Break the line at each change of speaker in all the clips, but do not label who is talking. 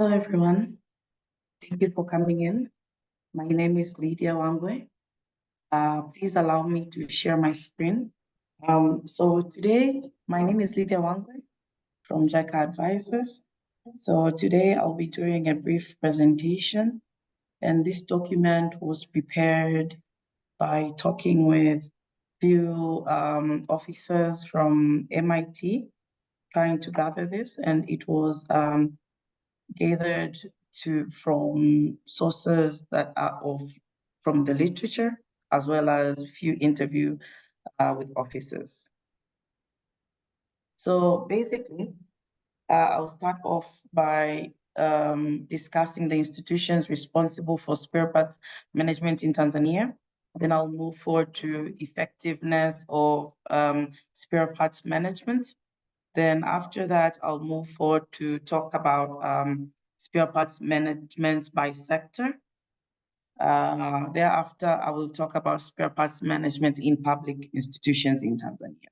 Hello, everyone. Thank you for coming in. My name is Lydia Wangwe. Please allow me to share my screen. So today, my name is Lydia Wangwe from JICA Advisors. So today I'll be doing a brief presentation, and this document was prepared by talking with few officers from MIT, trying to gather this, and it was gathered from sources that are from the literature, as well as few interview with officers. So basically, I'll start off by discussing the institutions responsible for spare parts management in Tanzania. Then I'll move forward to effectiveness of spare parts management. Then after that, I'll move forward to talk about spare parts management by sector. Thereafter, I will talk about spare parts management in public institutions in Tanzania.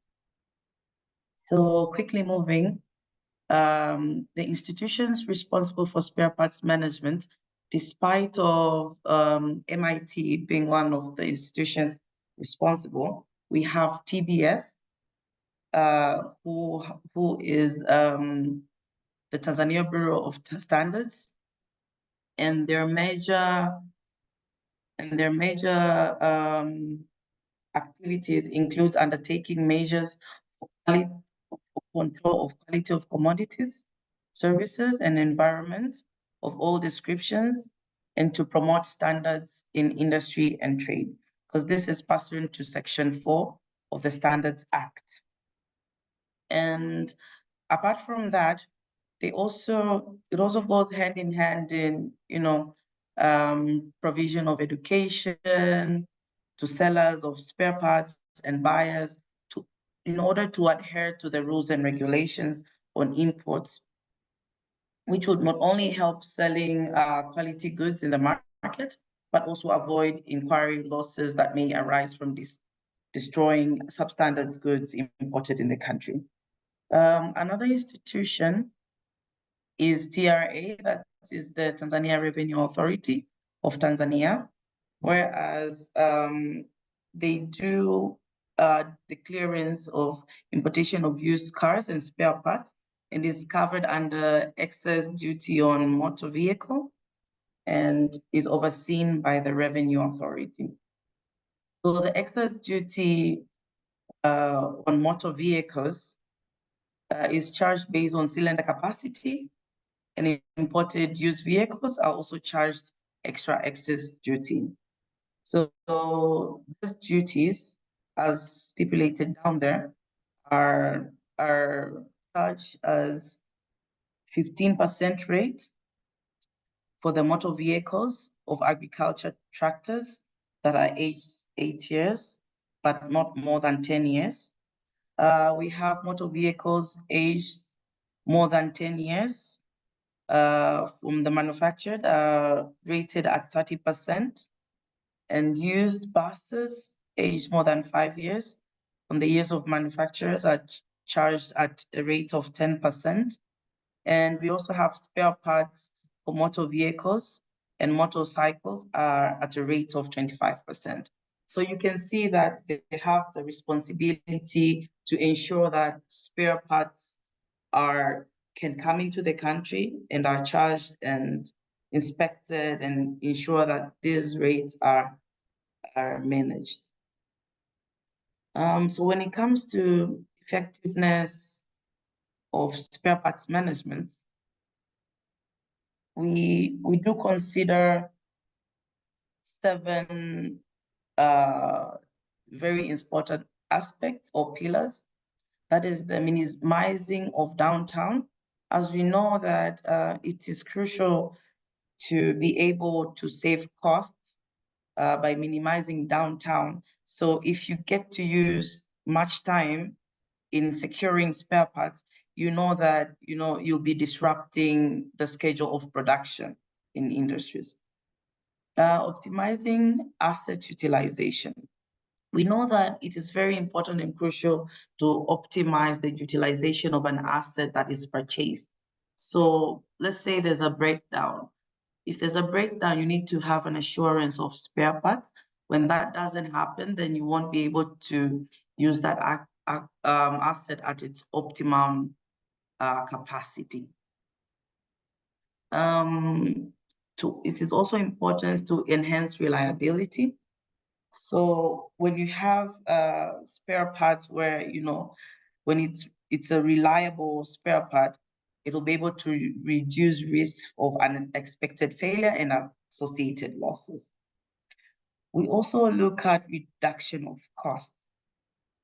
So quickly moving, the institutions responsible for spare parts management, despite of MIT being one of the institutions responsible, we have TBS, who is the Tanzania Bureau of Standards, and their major activities includes undertaking measures for control of quality of commodities, services, and environment of all descriptions, and to promote standards in industry and trade, because this is pursuant to Section 4 of the Standards Act. And apart from that, it also goes hand in hand in, provision of education to sellers of spare parts and buyers in order to adhere to the rules and regulations on imports, which would not only help selling quality goods in the market, but also avoid inquiry losses that may arise from destroying substandard goods imported in the country. Another institution is TRA, that is the Tanzania Revenue Authority of Tanzania, whereas they do the clearance of importation of used cars and spare parts, and is covered under excess duty on motor vehicle and is overseen by the Revenue Authority. So the excess duty on motor vehicles is charged based on cylinder capacity, and imported used vehicles are also charged extra excess duty. So these duties, as stipulated down there, are charged as 15% rate for the motor vehicles of agriculture tractors that are aged 8 years, but not more than 10 years. We have motor vehicles aged more than 10 years from the manufactured, rated at 30%, and used buses aged more than 5 years from the years of manufacturers are charged at a rate of 10%. And we also have spare parts for motor vehicles and motorcycles are at a rate of 25%. So you can see that they have the responsibility to ensure that spare parts can come into the country and are charged and inspected and ensure that these rates are managed. So when it comes to effectiveness of spare parts management, we do consider 7 very important aspects or pillars. That is the minimizing of downtime. As we know that it is crucial to be able to save costs by minimizing downtime. So if you get to use much time in securing spare parts, you know that you'll be disrupting the schedule of production in industries. Optimizing asset utilization. We know that it is very important and crucial to optimize the utilization of an asset that is purchased. So let's say there's a breakdown. If there's a breakdown, you need to have an assurance of spare parts. When that doesn't happen, then you won't be able to use that asset at its optimum capacity. It is also important to enhance reliability. So when you have spare parts where, when it's a reliable spare part, it'll be able to reduce risk of unexpected failure and associated losses. We also look at reduction of cost.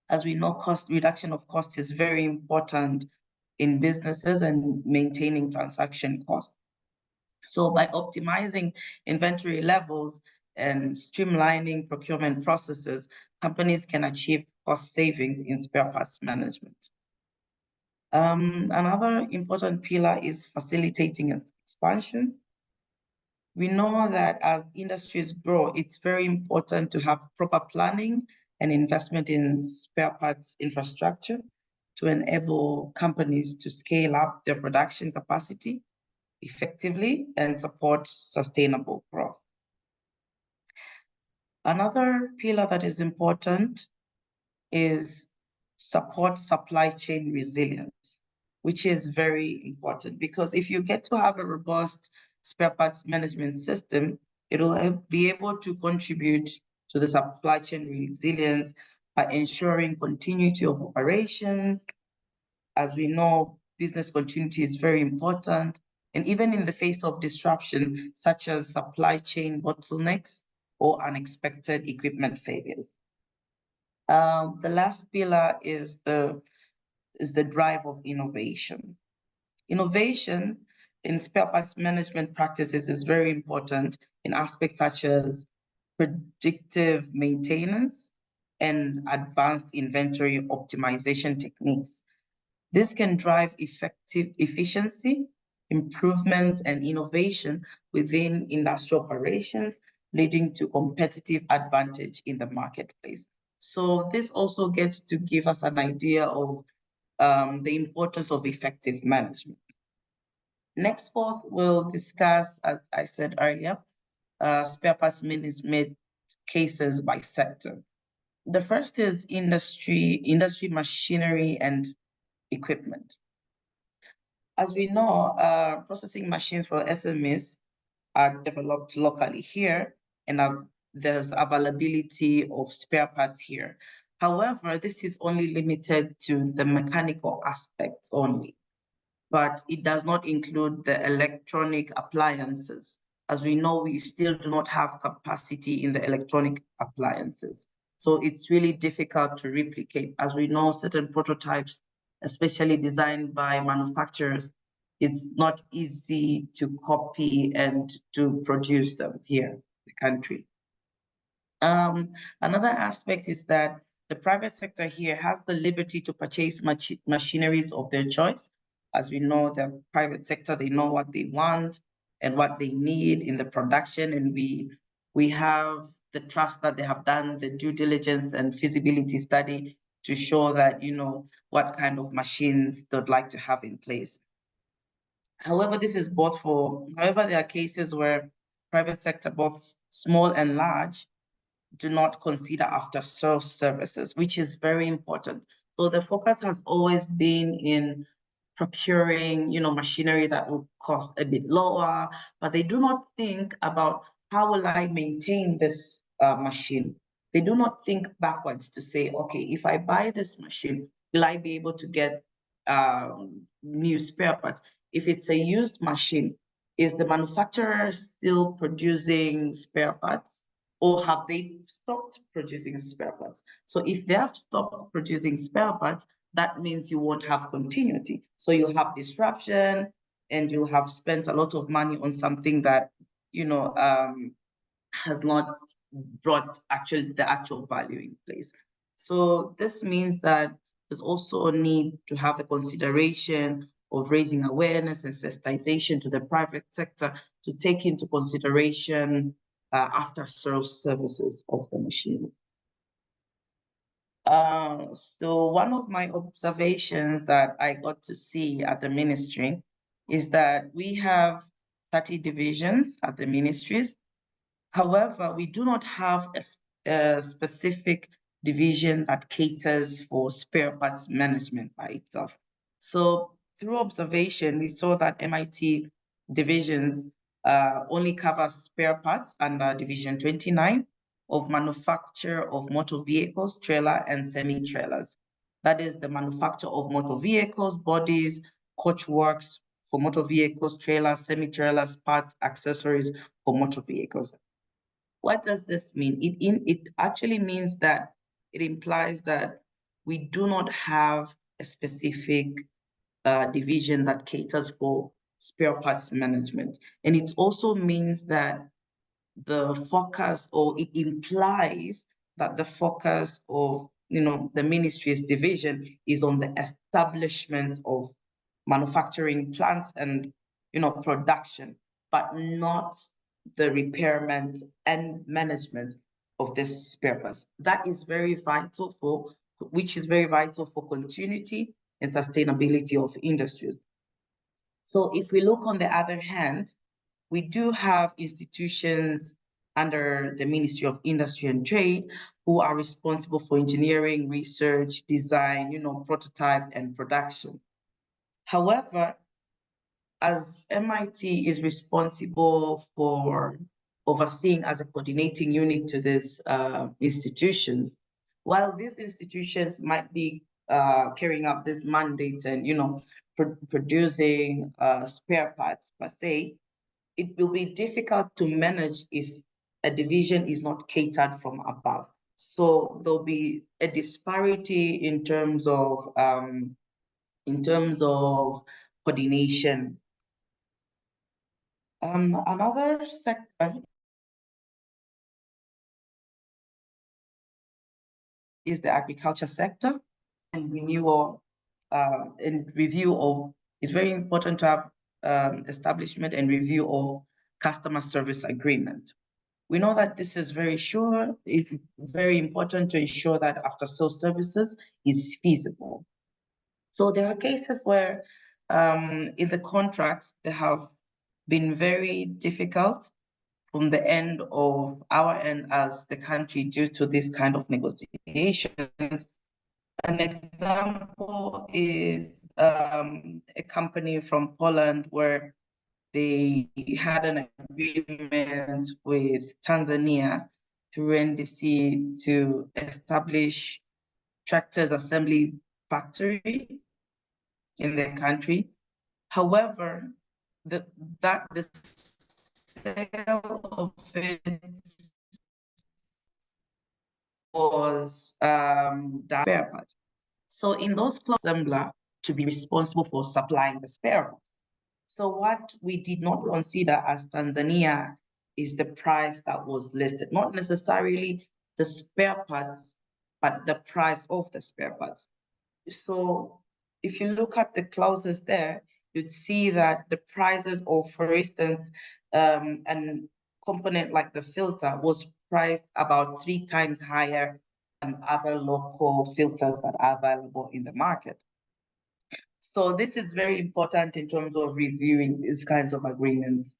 As we know, reduction of cost is very important in businesses and maintaining transaction costs. So by optimizing inventory levels and streamlining procurement processes, companies can achieve cost savings in spare parts management. Another important pillar is facilitating expansion. We know that as industries grow, it's very important to have proper planning and investment in spare parts infrastructure to enable companies to scale up their production capacity effectively and support sustainable growth. Another pillar that is important is support supply chain resilience, which is very important because if you get to have a robust spare parts management system, it'll be able to contribute to the supply chain resilience by ensuring continuity of operations. As we know, business continuity is very important. And even in the face of disruption, such as supply chain bottlenecks or unexpected equipment failures. The last pillar is the drive of innovation. Innovation in spare parts management practices is very important in aspects such as predictive maintenance and advanced inventory optimization techniques. This can drive effective efficiency, improvements, and innovation within industrial operations, leading to competitive advantage in the marketplace. So this also gets to give us an idea of the importance of effective management. Next forth, we'll discuss, as I said earlier, spare parts management cases by sector. The first is industry machinery and equipment. As we know, processing machines for SMEs are developed locally here, and there's availability of spare parts here. However, this is only limited to the mechanical aspects only, but it does not include the electronic appliances. As we know, we still do not have capacity in the electronic appliances. So it's really difficult to replicate. As we know, certain prototypes, especially designed by manufacturers, it's not easy to copy and to produce them here in the country. Another aspect is that the private sector here has the liberty to purchase machineries of their choice. As we know, the private sector, they know what they want and what they need in the production, and we have the trust that they have done the due diligence and feasibility study to show that, what kind of machines they'd like to have in place. However, there are cases where private sector, both small and large, do not consider after-sales services, which is very important. So the focus has always been in procuring, machinery that will cost a bit lower, but they do not think about how will I maintain this machine. They do not think backwards to say, okay, if I buy this machine, will I be able to get new spare parts? If it's a used machine, is the manufacturer still producing spare parts? Or have they stopped producing spare parts? So if they have stopped producing spare parts, that means you won't have continuity. So you'll have disruption and you'll have spent a lot of money on something that, has not brought the actual value in place. So this means that there's also a need to have a consideration of raising awareness and sensitization to the private sector to take into consideration after-sales services of the machines. So one of my observations that I got to see at the ministry is that we have 30 divisions at the ministries. However, we do not have a specific division that caters for spare parts management by itself. So through observation, we saw that MIT divisions only cover spare parts under Division 29 of manufacture of motor vehicles, trailer and semi-trailers. That is the manufacture of motor vehicles, bodies, coachworks for motor vehicles, trailers, semi-trailers, parts, accessories for motor vehicles. What does this mean? It actually means that it implies that we do not have a specific division that caters for spare parts management. And it also means that the focus, or it implies that the focus of the ministry's division is on the establishment of manufacturing plants and production, but not the repairment and management of this spare parts. That is very vital which is very vital for continuity and sustainability of industries. So if we look on the other hand, we do have institutions under the Ministry of Industry and Trade who are responsible for engineering, research, design, prototype and production. However, as MIT is responsible for overseeing as a coordinating unit to these institutions, while these institutions might be carrying out these mandates and producing spare parts per se, it will be difficult to manage if a division is not catered from above. So there'll be a disparity in terms of coordination. Another sector is the agriculture sector, and renewal and review of. It's very important to have establishment and review of customer service agreement. We know that this is very sure. It's very important to ensure that after-sales services is feasible. So there are cases where in the contracts, they have been very difficult from the end of our end as the country due to this kind of negotiations. An example is a company from Poland where they had an agreement with Tanzania through NDC to establish tractors assembly factory in the country. However, the sale of it was spare parts. So in those assembler to be responsible for supplying the spare parts. So what we did not consider as Tanzania is the price that was listed, not necessarily the spare parts, but the price of the spare parts. So if you look at the clauses there, you'd see that the prices of, for instance, an component like the filter was priced about 3 times higher than other local filters that are available in the market. So this is very important in terms of reviewing these kinds of agreements.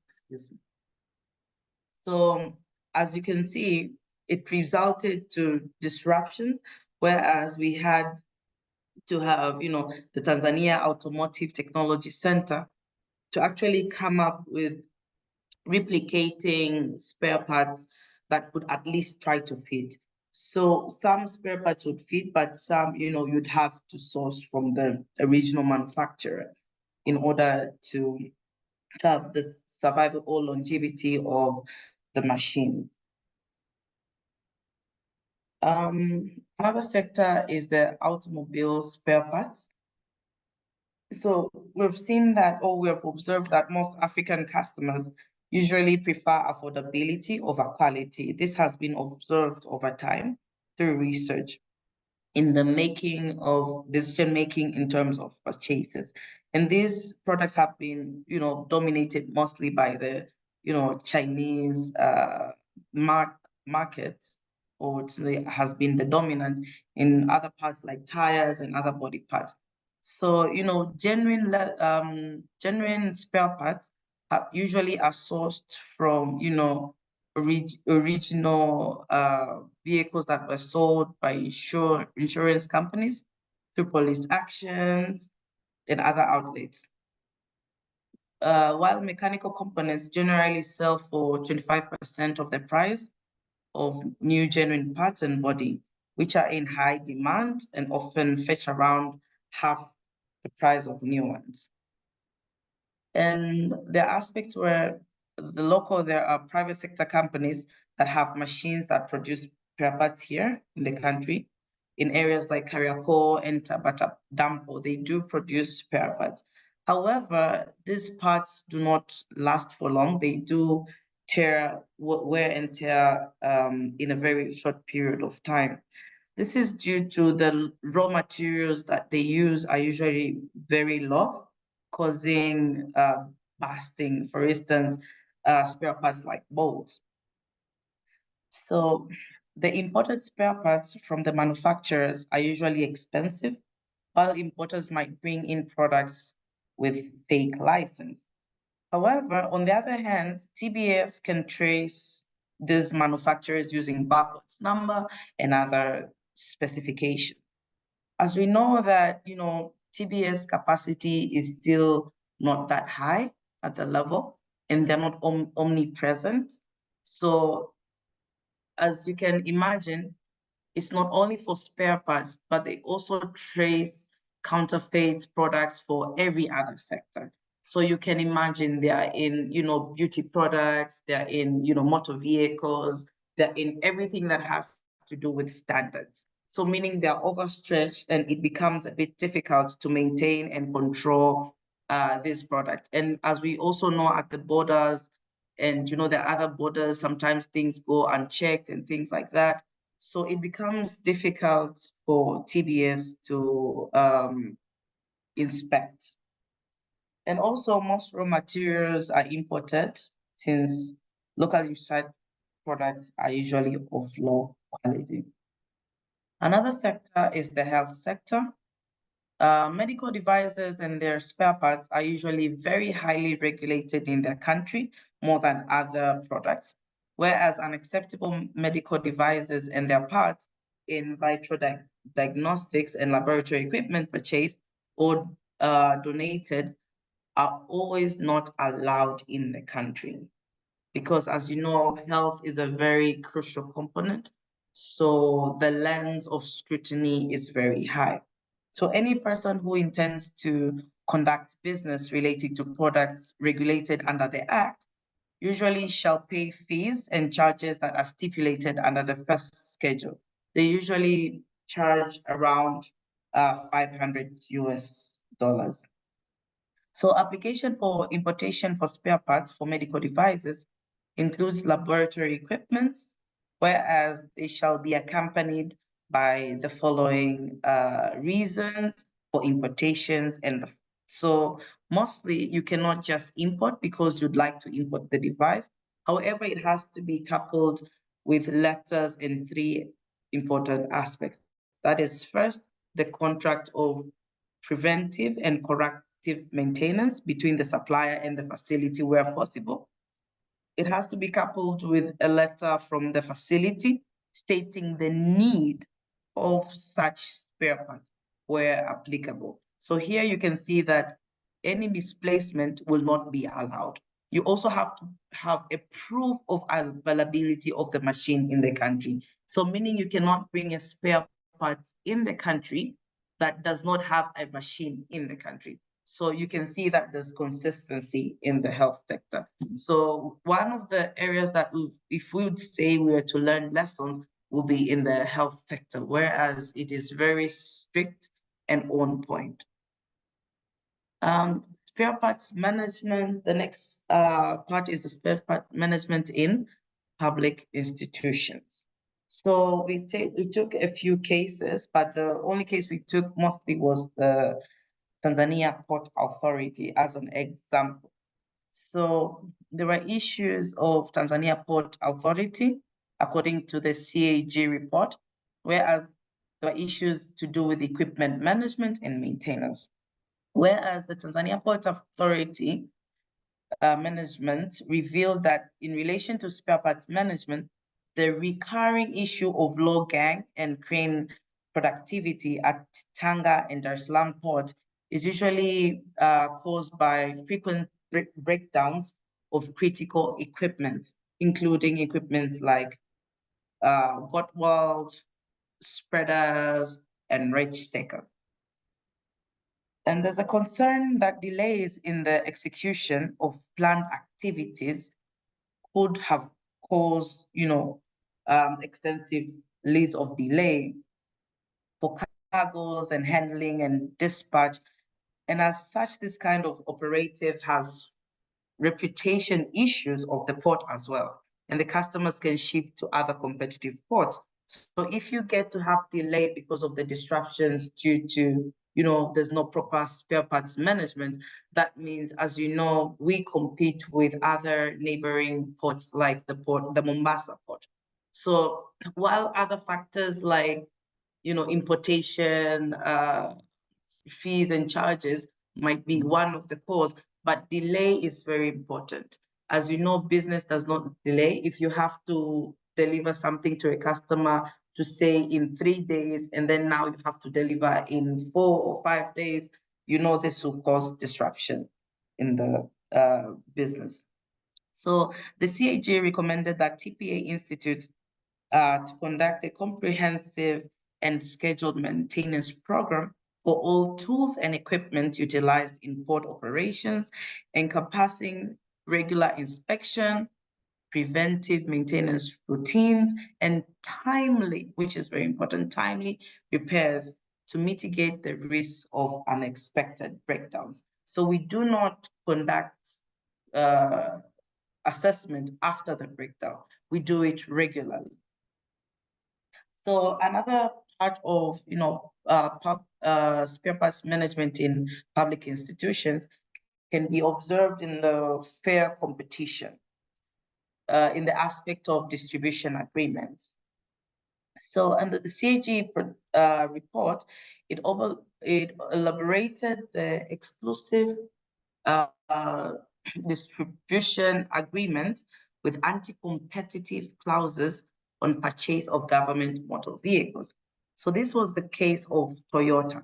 Excuse me. So as you can see, it resulted to disruption, whereas we had to have, the Tanzania Automotive Technology Center to actually come up with replicating spare parts that would at least try to fit. So some spare parts would fit, but some, you'd have to source from the original manufacturer in order to have the survival or longevity of the machine. Another sector is the automobile spare parts. So we've seen that, or we have observed that most African customers usually prefer affordability over quality. This has been observed over time through research in the making of decision-making in terms of purchases. And these products have been, dominated mostly by the, Chinese market, or has been the dominant in other parts like tires and other body parts. So, genuine spare parts usually are sourced from, original vehicles that were sold by insurance companies through police actions and other outlets. While mechanical components generally sell for 25% of the price of new genuine parts and body, which are in high demand and often fetch around half the price of new ones. And there are aspects where there are private sector companies that have machines that produce spare parts here in the country. In areas like Kariakoo and Tabata Dampo, they do produce spare parts. However, these parts do not last for long. They do wear and tear in a very short period of time. This is due to the raw materials that they use are usually very low, causing busting, for instance, spare parts like bolts. So the imported spare parts from the manufacturers are usually expensive, while importers might bring in products with fake license. However, on the other hand, TBS can trace these manufacturers using barcodes number and other specifications. As we know that, TBS capacity is still not that high at the level, and they're not omnipresent. So as you can imagine, it's not only for spare parts, but they also trace counterfeit products for every other sector. So you can imagine they are in, beauty products, they're in, motor vehicles, they're in everything that has to do with standards. So meaning they're overstretched and it becomes a bit difficult to maintain and control this product. And as we also know at the borders and, the other borders, sometimes things go unchecked and things like that. So it becomes difficult for TBS to inspect. And also most raw materials are imported since locally recycled products are usually of low quality. Another sector is the health sector. Medical devices and their spare parts are usually very highly regulated in their country, more than other products, whereas unacceptable medical devices and their parts in vitro diagnostics and laboratory equipment purchased or donated are always not allowed in the country. Because as you know, health is a very crucial component. So the lens of scrutiny is very high. So any person who intends to conduct business related to products regulated under the Act usually shall pay fees and charges that are stipulated under the first schedule. They usually charge around $500. So application for importation for spare parts for medical devices includes laboratory equipment, whereas they shall be accompanied by the following reasons for importations. So mostly you cannot just import because you'd like to import the device. However, it has to be coupled with letters in three important aspects. That is first, the contract of preventive and corrective maintenance between the supplier and the facility where possible. It has to be coupled with a letter from the facility stating the need of such spare parts where applicable. So here you can see that any misplacement will not be allowed. You also have to have a proof of availability of the machine in the country. So meaning you cannot bring a spare part in the country that does not have a machine in the country. So you can see that there's consistency in the health sector. So one of the areas that if we would say we were to learn lessons will be in the health sector, whereas it is very strict and on point. Spare parts management, the next part is the spare part management in public institutions. So we took a few cases, but the only case we took mostly was the Tanzania Port Authority as an example. So there were issues of Tanzania Port Authority, according to the CAG report, whereas there were issues to do with equipment management and maintenance. Whereas the Tanzania Port Authority management revealed that in relation to spare parts management, the recurring issue of low gang and crane productivity at Tanga and Dar es Salaam port is usually caused by frequent breakdowns of critical equipment, including equipment like Gottwald, spreaders, and range stakers. And there's a concern that delays in the execution of planned activities could have caused, extensive leads of delay for cargoes and handling and dispatch. And as such, this kind of operative has reputation issues of the port as well. And the customers can ship to other competitive ports. So if you get to have delay because of the disruptions due to, there's no proper spare parts management, that means, as you know, we compete with other neighboring ports like the Mombasa port. So while other factors like, importation, fees and charges might be one of the cause, but delay is very important. As you know, business does not delay. If you have to deliver something to a customer to say in 3 days, and then now you have to deliver in 4 or 5 days, this will cause disruption in the business. So the CAG recommended that TPA Institute to conduct a comprehensive and scheduled maintenance program for all tools and equipment utilized in port operations, encompassing regular inspection, preventive maintenance routines, and timely, which is very important, timely repairs to mitigate the risk of unexpected breakdowns. So we do not conduct assessment after the breakdown. We do it regularly. So another part of, spare parts management in public institutions can be observed in the fair competition in the aspect of distribution agreements. So under the CAG report, it elaborated the exclusive distribution agreement with anti-competitive clauses on purchase of government motor vehicles. So this was the case of Toyota,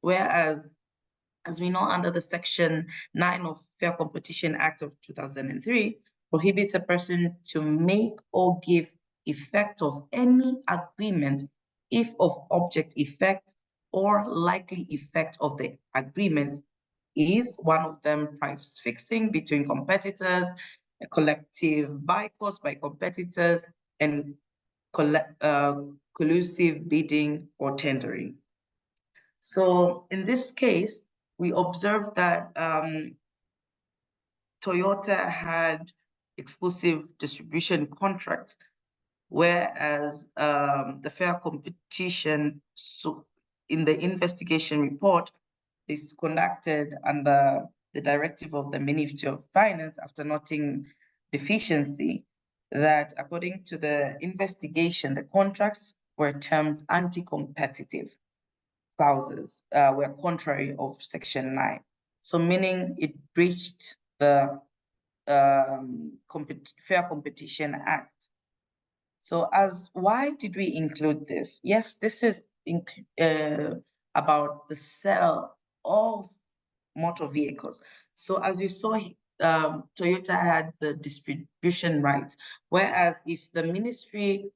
whereas, as we know, under the Section 9 of Fair Competition Act of 2003, prohibits a person to make or give effect of any agreement if of object effect or likely effect of the agreement is one of them price fixing between competitors, a collective boycotts by competitors, and collusive bidding or tendering. So in this case, we observed that Toyota had exclusive distribution contracts, whereas the fair competition, so in the investigation report, is conducted under the directive of the Ministry of Finance after noting deficiency, that according to the investigation, the contracts were termed anti-competitive clauses, were contrary of Section 9. So meaning it breached the Fair Competition Act. So why did we include this? Yes, this is about the sale of motor vehicles. So as you saw, Toyota had the distribution rights, whereas if the ministry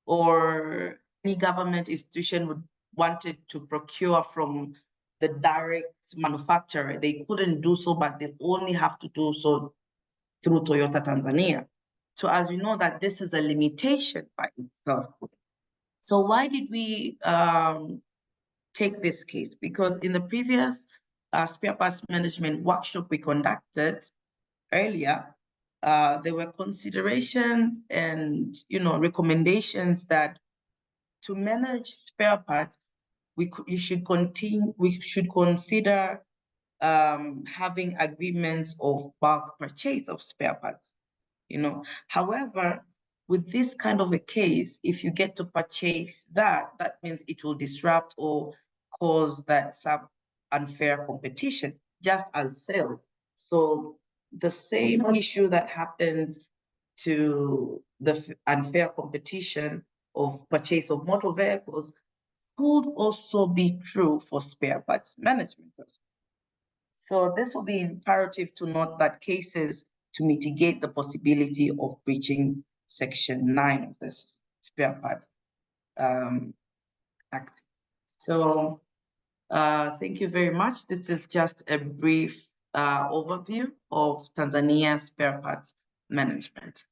or any government institution wanted to procure from the direct manufacturer, they couldn't do so, but they only have to do so through Toyota Tanzania. So as you know, that this is a limitation by itself. So why did we take this case? Because in the previous spare parts management workshop we conducted earlier, there were considerations and recommendations that to manage spare parts, we should consider having agreements of bulk purchase of spare parts. However, with this kind of a case, if you get to purchase that, that means it will disrupt or cause that some unfair competition, just as sales. So the same issue that happens to the unfair competition of purchase of motor vehicles could also be true for spare parts management as well. So this will be imperative to note that cases to mitigate the possibility of breaching Section 9 of the Spare Part Act. So thank you very much. This is just a brief overview of Tanzania spare parts management.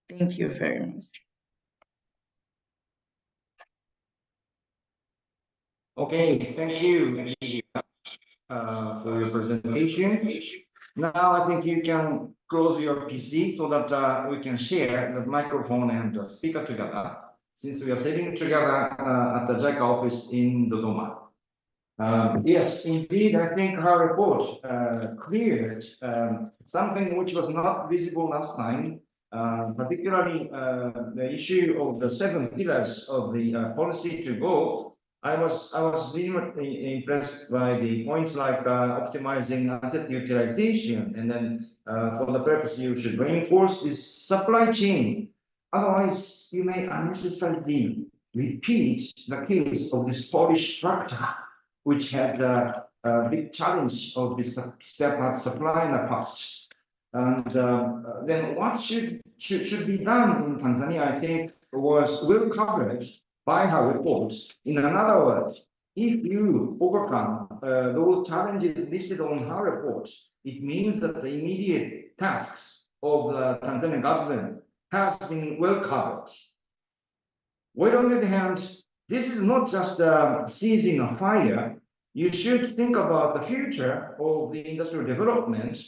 Thank you very much.
Okay, thank you for your presentation. Now I think you can close your PC so that we can share the microphone and the speaker together, since we are sitting together at the JICA office in Dodoma. Yes, indeed, I think her report cleared something which was not visible last time, particularly the issue of the 7 pillars of the policy to go. I was really impressed by the points like optimizing asset utilization, and then for the purpose you should reinforce this supply chain. Otherwise, you may unnecessarily repeat the case of this Polish structure, which had a big challenge of this spare parts supply in the past. And then what should be done in Tanzania, I think, was well covered by her report. In another word, if you overcome those challenges listed on her report, it means that the immediate tasks of the Tanzanian government has been well covered. Well, on the other hand, this is not just seizing a fire. You should think about the future of the industrial development.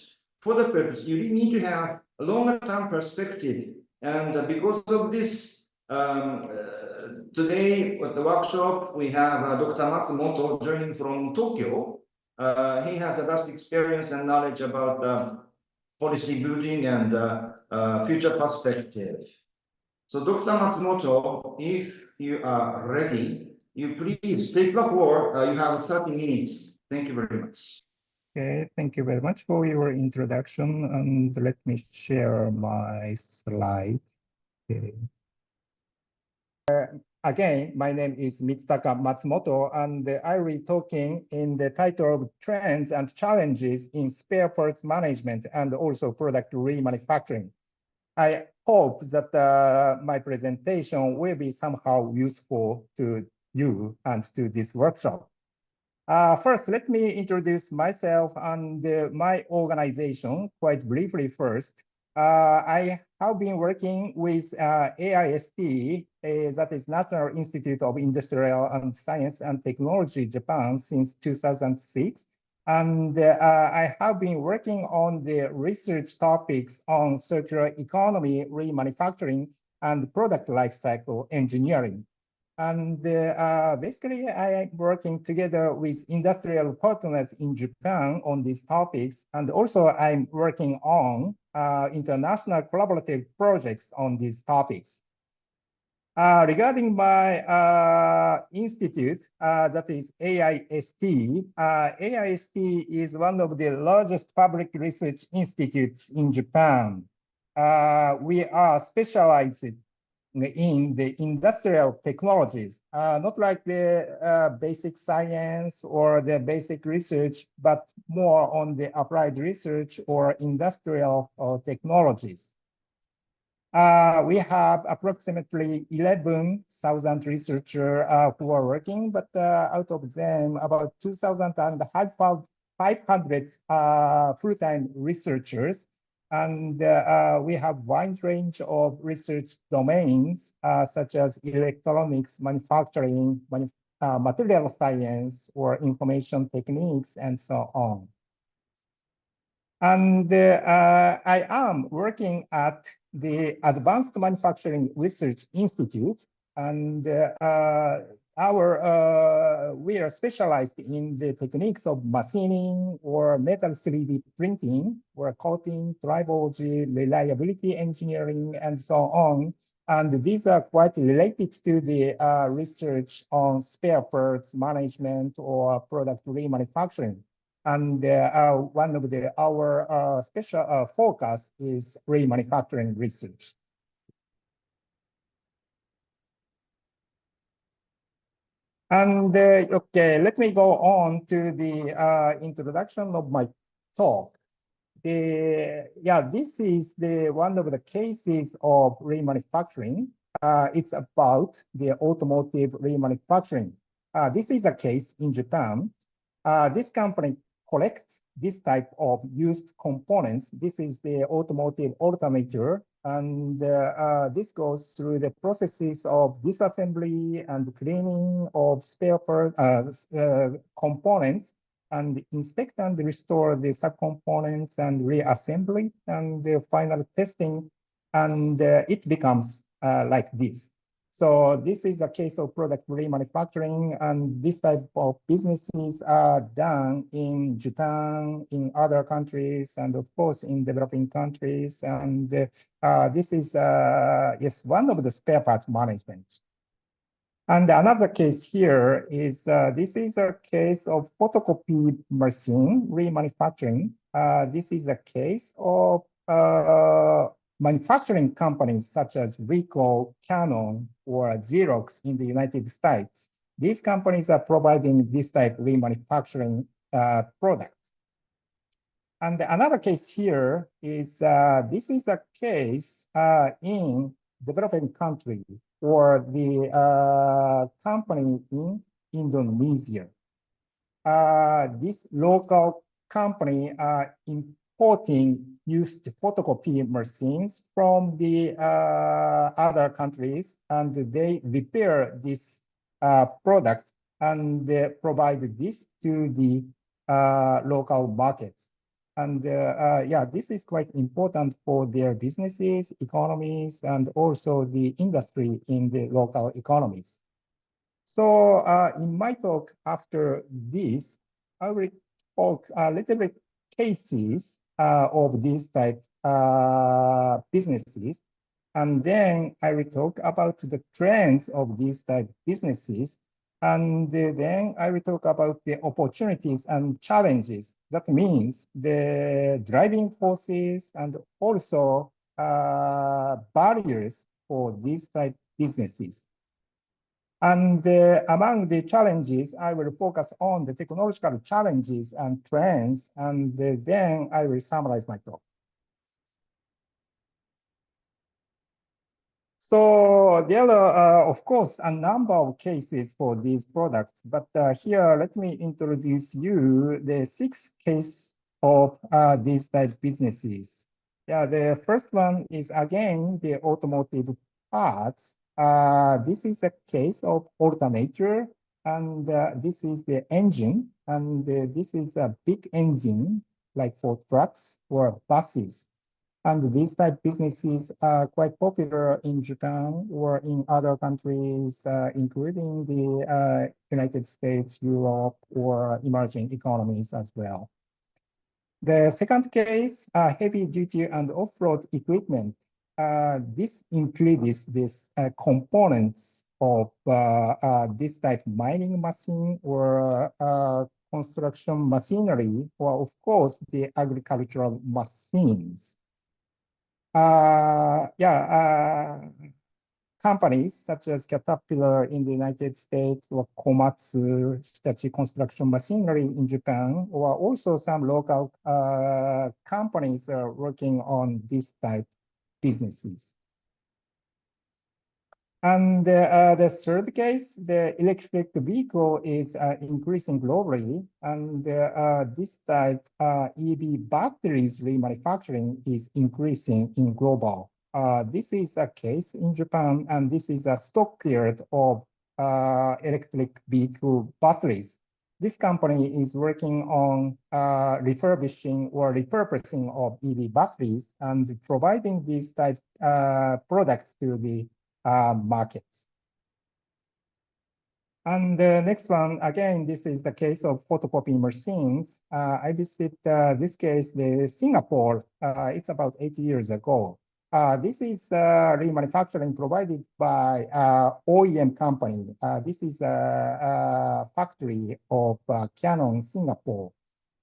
For the purpose, you really need to have a longer-term perspective. And because of this, today at the workshop, we have Dr. Matsumoto joining from Tokyo. He has a vast experience and knowledge about policy building and future perspective. So Dr. Matsumoto, if you are ready, you please take the floor. You have 30 minutes. Thank you very much.
Okay, thank you very much for your introduction, and let me share my slide. Okay. Again, my name is Mitsutaka Matsumoto, and I will be talking in the title of Trends and Challenges in Spare Parts Management and also Product Remanufacturing. I hope that my presentation will be somehow useful to you and to this workshop. First, let me introduce myself and my organization quite briefly first. I have been working with AIST, that is National Institute of Industrial and Science and Technology, Japan, since 2006. And I have been working on the research topics on circular economy, remanufacturing, and product lifecycle engineering. And basically, I am working together with industrial partners in Japan on these topics. And also, I'm working on international collaborative projects on these topics. Regarding my institute, that is AIST, AIST is one of the largest public research institutes in Japan. We are specialized in the industrial technologies, not like the basic science or the basic research, but more on the applied research or industrial technologies. We have approximately 11,000 researchers who are working, but out of them, about 2,500 full-time researchers. And we have wide range of research domains, such as electronics, manufacturing, material science, or information techniques, and so on. And I am working at the Advanced Manufacturing Research Institute. And we are specialized in the techniques of machining or metal 3D printing or coating, tribology, reliability engineering, and so on. And these are quite related to the research on spare parts management or product remanufacturing. And one of our special focus is remanufacturing research. And okay, let me go on to the introduction of my talk. This is one of the cases of remanufacturing. It's about the automotive remanufacturing. This is a case in Japan. This company collects this type of used components. This is the automotive alternator, and this goes through the processes of disassembly and cleaning of spare parts, components, and inspect and restore the subcomponents and reassembly and the final testing, and it becomes like this. So this is a case of product remanufacturing, and this type of businesses are done in Japan, in other countries, and of course in developing countries. And this is yes, one of the spare parts management. And another case here is this is a case of photocopy machine remanufacturing. This is a case of manufacturing companies such as Ricoh, Canon, or Xerox in the United States. These companies are providing this type of remanufacturing products. And another case here is this is a case in developing country or the company in Indonesia. This local company are importing used photocopy machines from the other countries, and they repair this product and they provide this to the local markets. And this is quite important for their businesses, economies, and also the industry in the local economies. So in my talk after this, I will talk a little bit cases of these type businesses. And then I will talk about the trends of these type businesses. And then I will talk about the opportunities and challenges. That means the driving forces and also barriers for these type businesses. And among the challenges, I will focus on the technological challenges and trends, and then I will summarize my talk. So there are, of course, a number of cases for these products, but here, let me introduce you the 6 cases of these type businesses. Yeah, the first one is, again, the automotive parts. This is a case of alternator, and this is the engine, and this is a big engine, like for trucks or buses. And these type businesses are quite popular in Japan or in other countries, including the United States, Europe, or emerging economies as well. The second case, heavy duty and off-road equipment. This includes this components of this type mining machine or construction machinery, or of course the agricultural machines. Companies such as Caterpillar in the United States or Komatsu, Hitachi Construction Machinery in Japan, or also some local companies are working on this type businesses. And the third case, the electric vehicle is increasing globally, and this type EV batteries remanufacturing is increasing in global. This is a case in Japan, and this is a stockyard of electric vehicle batteries. This company is working on refurbishing or repurposing of EV batteries and providing these type products to the markets. And the next one, again, this is the case of photocopy machines. I visited this case, the Singapore, it's about 8 years ago. This is remanufacturing provided by OEM company. This is a factory of Canon Singapore.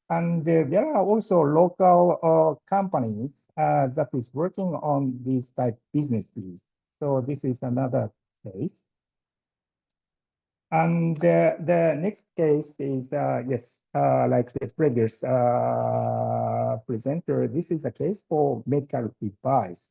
And there are also local companies that is working on these type businesses. So this is another case. And the next case is, yes, like the previous presenter, this is a case for medical device.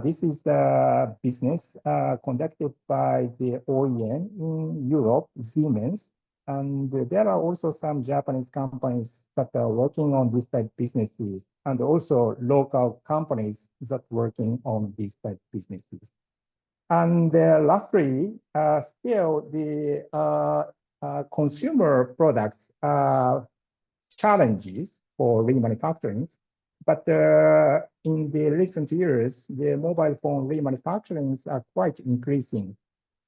This is the business conducted by the OEM in Europe, Siemens. And there are also some Japanese companies that are working on this type businesses, and also local companies that working on these type businesses. And lastly, still the consumer products challenges for remanufacturing. But in the recent years, the mobile phone remanufacturings are quite increasing.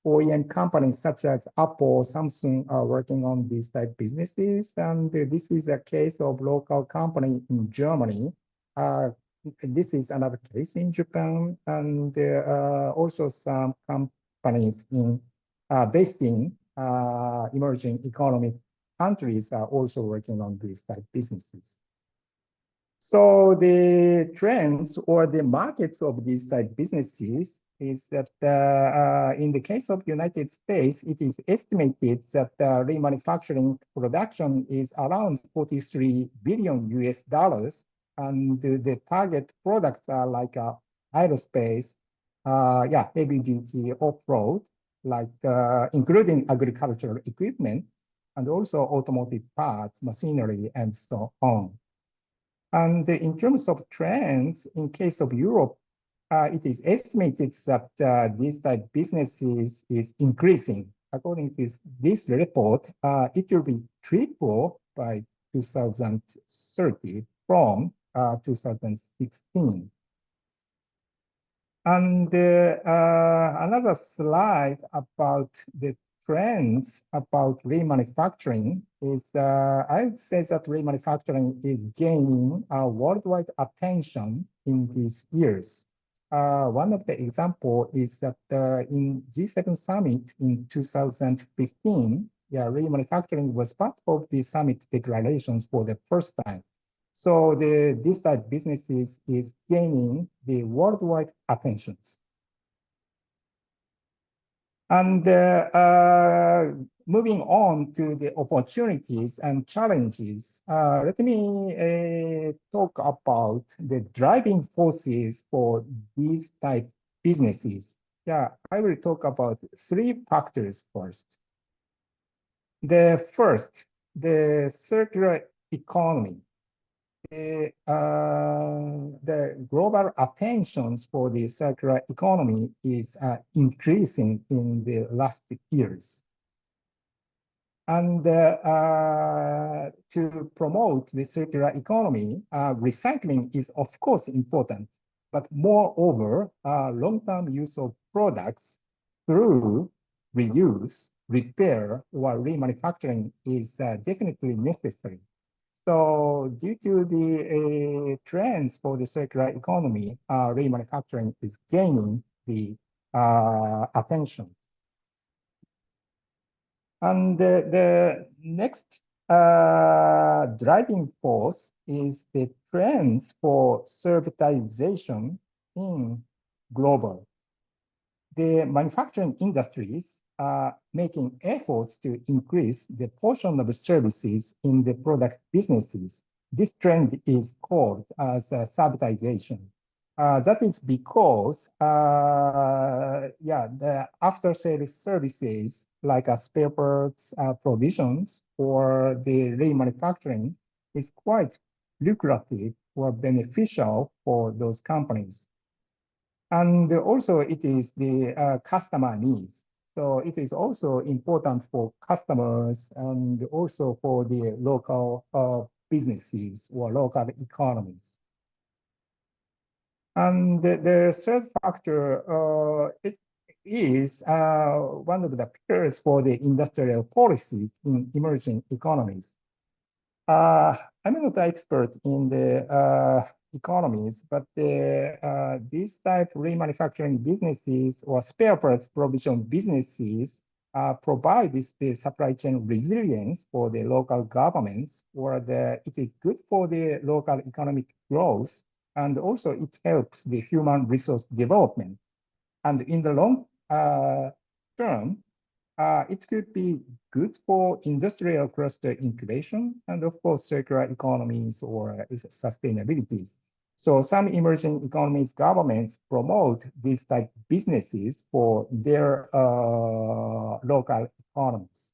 OEM companies such as Apple, Samsung are working on these type businesses. And this is a case of local company in Germany. This is another case in Japan, and also some companies based in emerging economic countries are also working on these type businesses. So the trends or the markets of these type businesses is that in the case of United States, it is estimated that remanufacturing production is around 43 billion US dollars. And the target products are like aerospace, heavy duty off-road, like including agricultural equipment, and also automotive parts, machinery, and so on. And in terms of trends, in case of Europe, it is estimated that these type businesses is increasing. According to this report, it will be triple by 2030 from 2016. And another slide about the trends about remanufacturing is, I would say that remanufacturing is gaining worldwide attention in these years. One of the example is that in G7 summit in 2015, remanufacturing was part of the summit declarations for the first time. So this type businesses is gaining the worldwide attentions. And moving on to the opportunities and challenges, let me talk about the driving forces for these type businesses. I will talk about 3 factors first. The first, the circular economy. The global attentions for the circular economy is increasing in the last years. And to promote the circular economy, recycling is of course important, but moreover, long-term use of products through reuse, repair, or remanufacturing is definitely necessary. So due to the trends for the circular economy, remanufacturing is gaining the attention. And the next driving force is the trends for servitization in global. The manufacturing industries are making efforts to increase the portion of services in the product businesses. This trend is called as servitization. That is because, the after-sales services like spare parts provisions or the remanufacturing is quite lucrative or beneficial for those companies. And also it is the customer needs. So it is also important for customers and also for the local businesses or local economies. And the third factor, is one of the pillars for the industrial policies in emerging economies. I'm not an expert in the economies, but these type of remanufacturing businesses or spare parts provision businesses provide the supply chain resilience for the local governments, or it is good for the local economic growth, and also it helps the human resource development. And in the long term, it could be good for industrial cluster incubation and, of course, circular economies or sustainability. So some emerging economies governments promote these type of businesses for their local economies.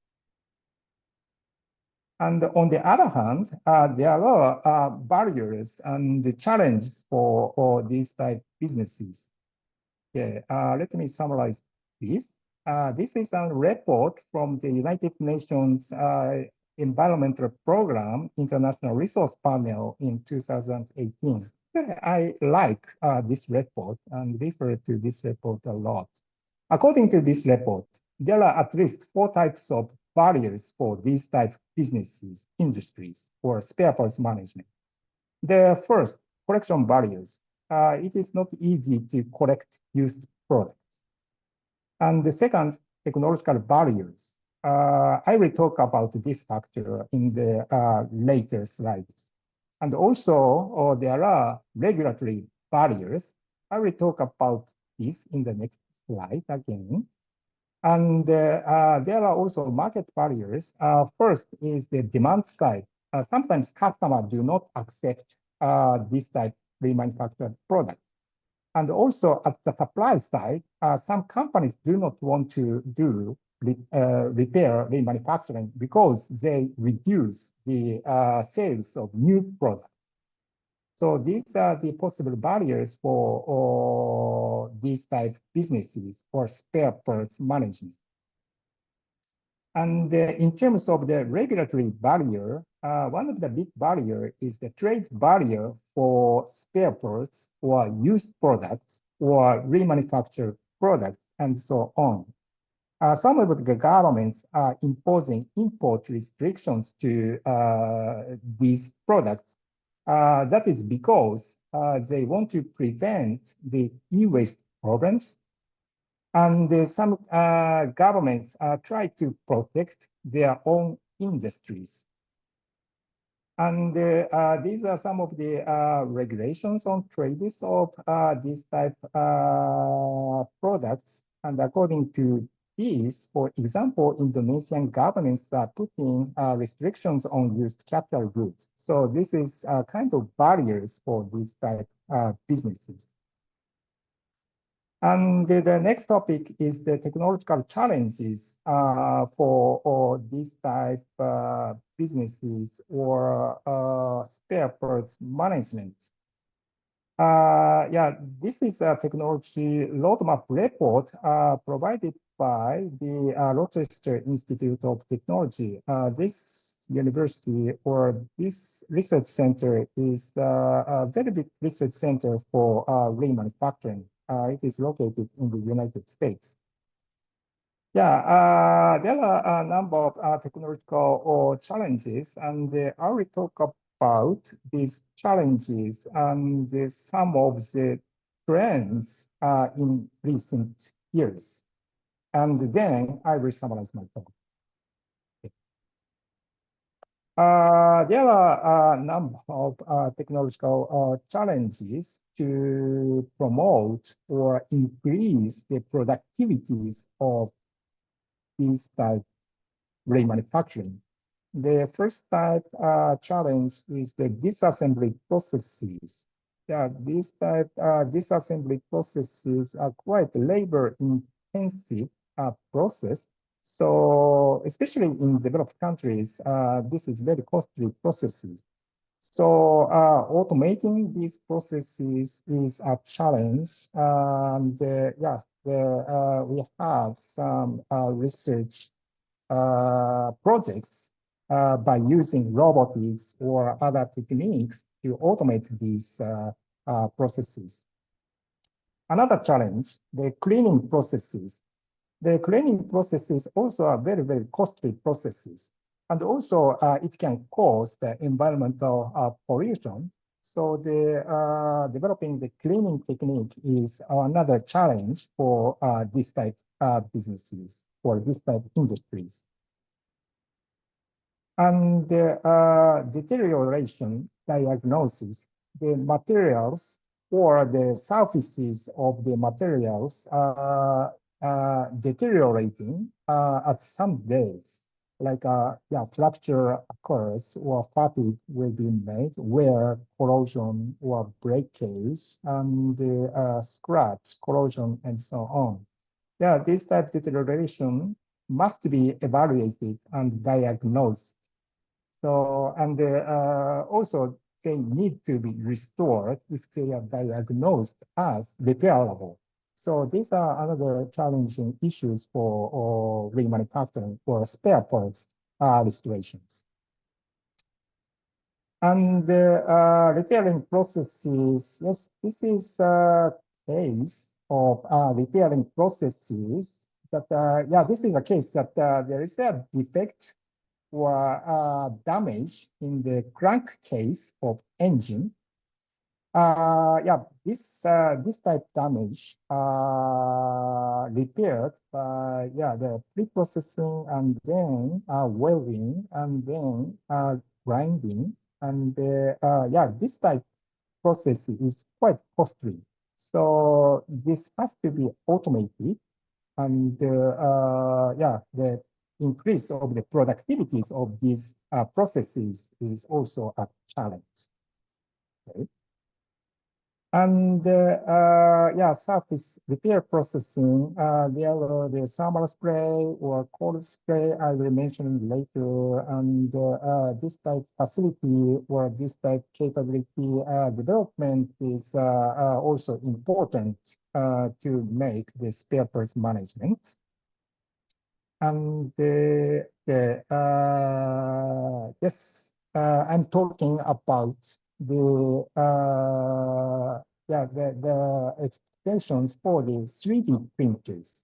And on the other hand, there are barriers and challenges for these type of businesses. Okay, let me summarize this. This is a report from the United Nations Environmental Program International Resource Panel in 2018. I like this report and refer to this report a lot. According to this report, there are at least 4 types of barriers for these type of businesses, industries, or spare parts management. The first, collection barriers. It is not easy to collect used products. And the second, technological barriers. I will talk about this factor in the later slides. And also, there are regulatory barriers. I will talk about this in the next slide again. And there are also market barriers. First is the demand side. Sometimes customers do not accept this type of remanufactured products. And also at the supply side, some companies do not want to do repair remanufacturing because they reduce the sales of new products. So these are the possible barriers for these type of businesses or spare parts management. And in terms of the regulatory barrier, one of the big barrier is the trade barrier for spare parts or used products or remanufactured products and so on. Some of the governments are imposing import restrictions to these products. That is because they want to prevent the e-waste problems. And some governments try to protect their own industries. And these are some of the regulations on trades of these type products. And according to these, for example, Indonesian governments are putting restrictions on used capital goods. So this is kind of barriers for these type businesses. And the next topic is the technological challenges for these type businesses or spare parts management. Yeah, this is a technology roadmap report provided by the Rochester Institute of Technology. This university or this research center is a very big research center for remanufacturing. It is located in the United States. Yeah, there are a number of technological challenges, and I will talk about these challenges and some of the trends in recent years. And then I will summarize my talk. There are a number of technological challenges to promote or increase the productivities of these type remanufacturing. The first type challenge is the disassembly processes. Yeah, these type disassembly processes are quite labor-intensive process. So especially in developed countries, this is very costly processes. So automating these processes is a challenge. And yeah, we have some research projects by using robotics or other techniques to automate these processes. another challenge, the cleaning processes. The cleaning processes also are very, very costly processes. And also it can cause the environmental pollution. So the developing the cleaning technique is another challenge for this type of businesses or this type of industries. And the deterioration diagnosis, the materials or the surfaces of the materials deteriorating at some days, like fracture occurs or fatigue will be made, wear, corrosion or breakage, and scratch, corrosion, and so on. Yeah, this type of deterioration must be evaluated and diagnosed. So, and also they need to be restored if they are diagnosed as repairable. So these are another challenging issues for remanufacturing or spare parts restorations. And repairing processes, yes, this is a case of repairing processes that, yeah, this is a case that there is a defect or damage in the crankcase of engine. Yeah, this type damage repaired by the pre-processing and then welding and then grinding, and this type process is quite costly. So this has to be automated, and the increase of the productivities of these processes is also a challenge. Okay. And surface repair processing, the thermal spray or cold spray I will mention later, and this type facility or this type capability development is also important to make the spare parts management. And yes, I'm talking about the the expectations for the 3D printers.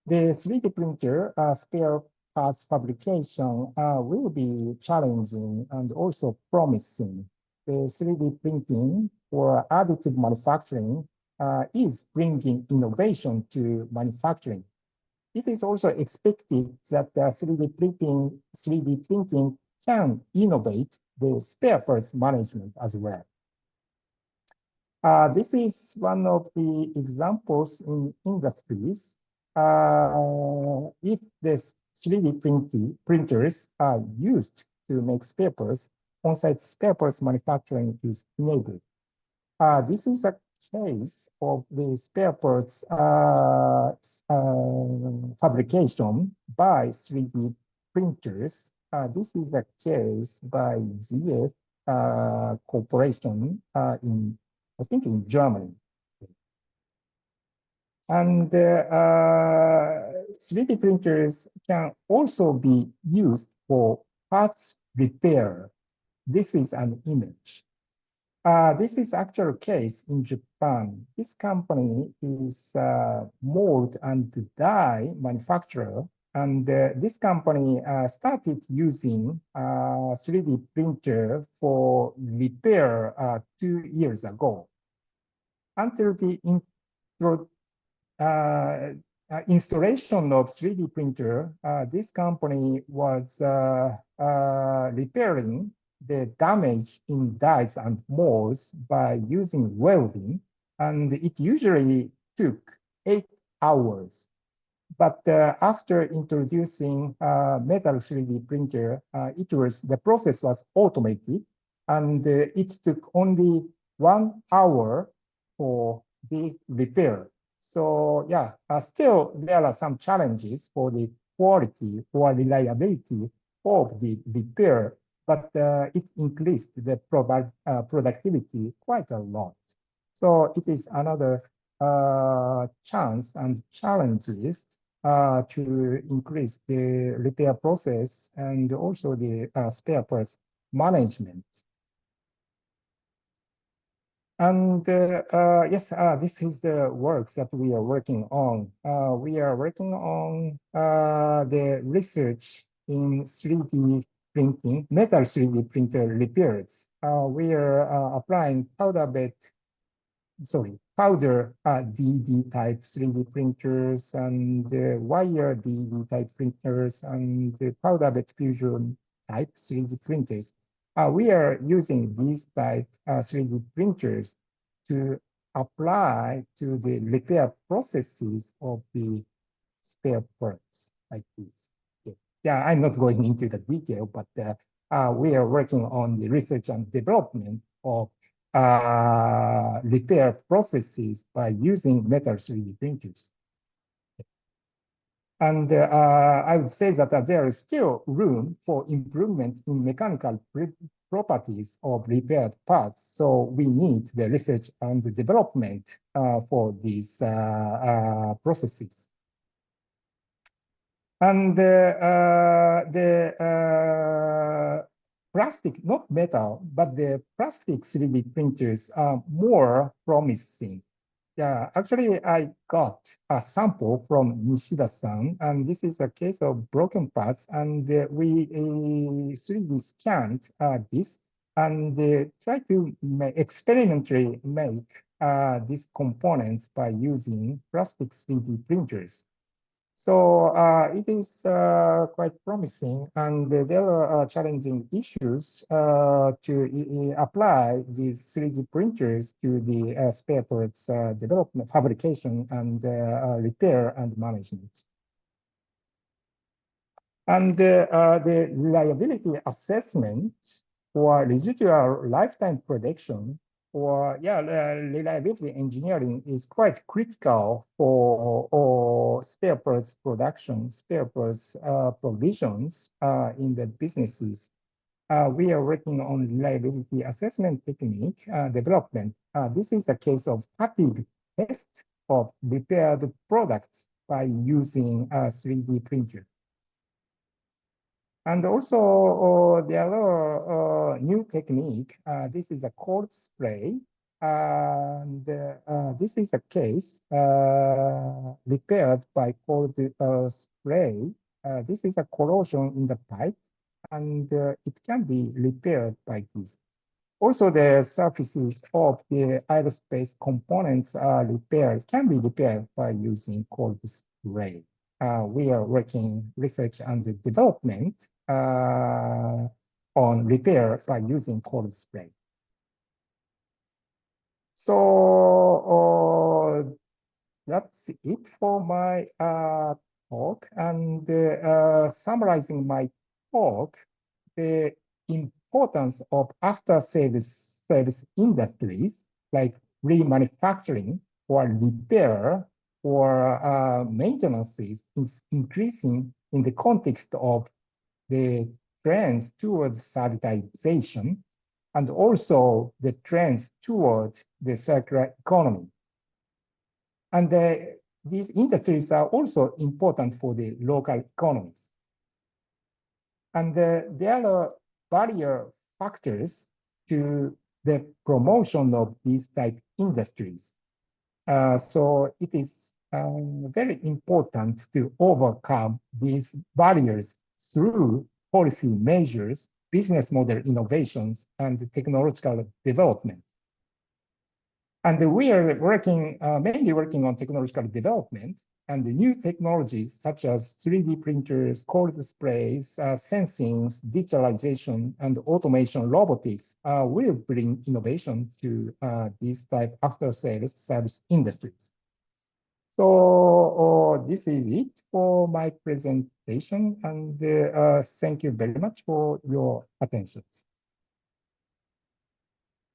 The 3D printer spare parts fabrication will be challenging and also promising. The 3D printing or additive manufacturing is bringing innovation to manufacturing. It is also expected that 3D printing can innovate the spare parts management as well. This is one of the examples in industries. If the 3D printers are used to make spare parts, on-site spare parts manufacturing is enabled. This is a case of the spare parts fabrication by 3D printers. This is a case by ZF Corporation in, I think, in Germany. And 3D printers can also be used for parts repair. This is an image. This is actual case in Japan. This company is mold and die manufacturer, and this company started using 3D printer for repair 2 years ago. Until the installation of 3D printer, this company was repairing the damage in dies and molds by using welding, and it usually took 8 hours. But after introducing metal 3D printer, the process was automated, and it took only 1 hour for the repair. So yeah, still there are some challenges for the quality or reliability of the repair, but it increased the productivity quite a lot. So it is another chance and challenges to increase the repair process and also the spare parts management. And yes, this is the works that we are working on. We are working on the research in 3D printing, metal 3D printer repairs. We are applying powder DD type 3D printers and wire DD type printers and powder bed fusion type 3D printers. We are using these type 3D printers to apply to the repair processes of the spare parts like this. Yeah, I'm not going into the detail, but we are working on the research and development of repair processes by using metal 3D printers. And I would say that there is still room for improvement in mechanical properties of repaired parts. So we need the research and the development for these processes. And plastic, not metal, but the plastic 3D printers are more promising. Yeah, actually, I got a sample from Nishida-san, and this is a case of broken parts, and we 3D scanned this and try to experimentally make these components by using plastic 3D printers. So it is quite promising, and there are challenging issues to apply these 3D printers to the spare parts development, fabrication, and repair and management. And the reliability assessment for residual lifetime prediction or reliability engineering is quite critical for spare parts production, spare parts provisions in the businesses. We are working on reliability assessment technique development. This is a case of fatigue test of repaired products by using a 3D printer. And also, there are new technique. This is a cold spray. And this is a case repaired by cold spray. This is a corrosion in the pipe, and it can be repaired by this. Also, the surfaces of the aerospace components can be repaired by using cold spray. We are working research and development on repair by using cold spray. So that's it for my talk. And summarizing my talk, the importance of after-sales service industries like remanufacturing or repair or maintenance is increasing in the context of the trends towards servitization and also the trends towards the circular economy. And these industries are also important for the local economies. And there are barrier factors to the promotion of these type industries. So it is very important to overcome these barriers through policy measures, business model innovations, and technological development. And we are working, mainly working on technological development and the new technologies such as 3D printers, cold sprays, sensing, digitalization, and automation robotics will bring innovation to these type after-sales service industries. So this is it for my presentation, and thank you very much for your attention.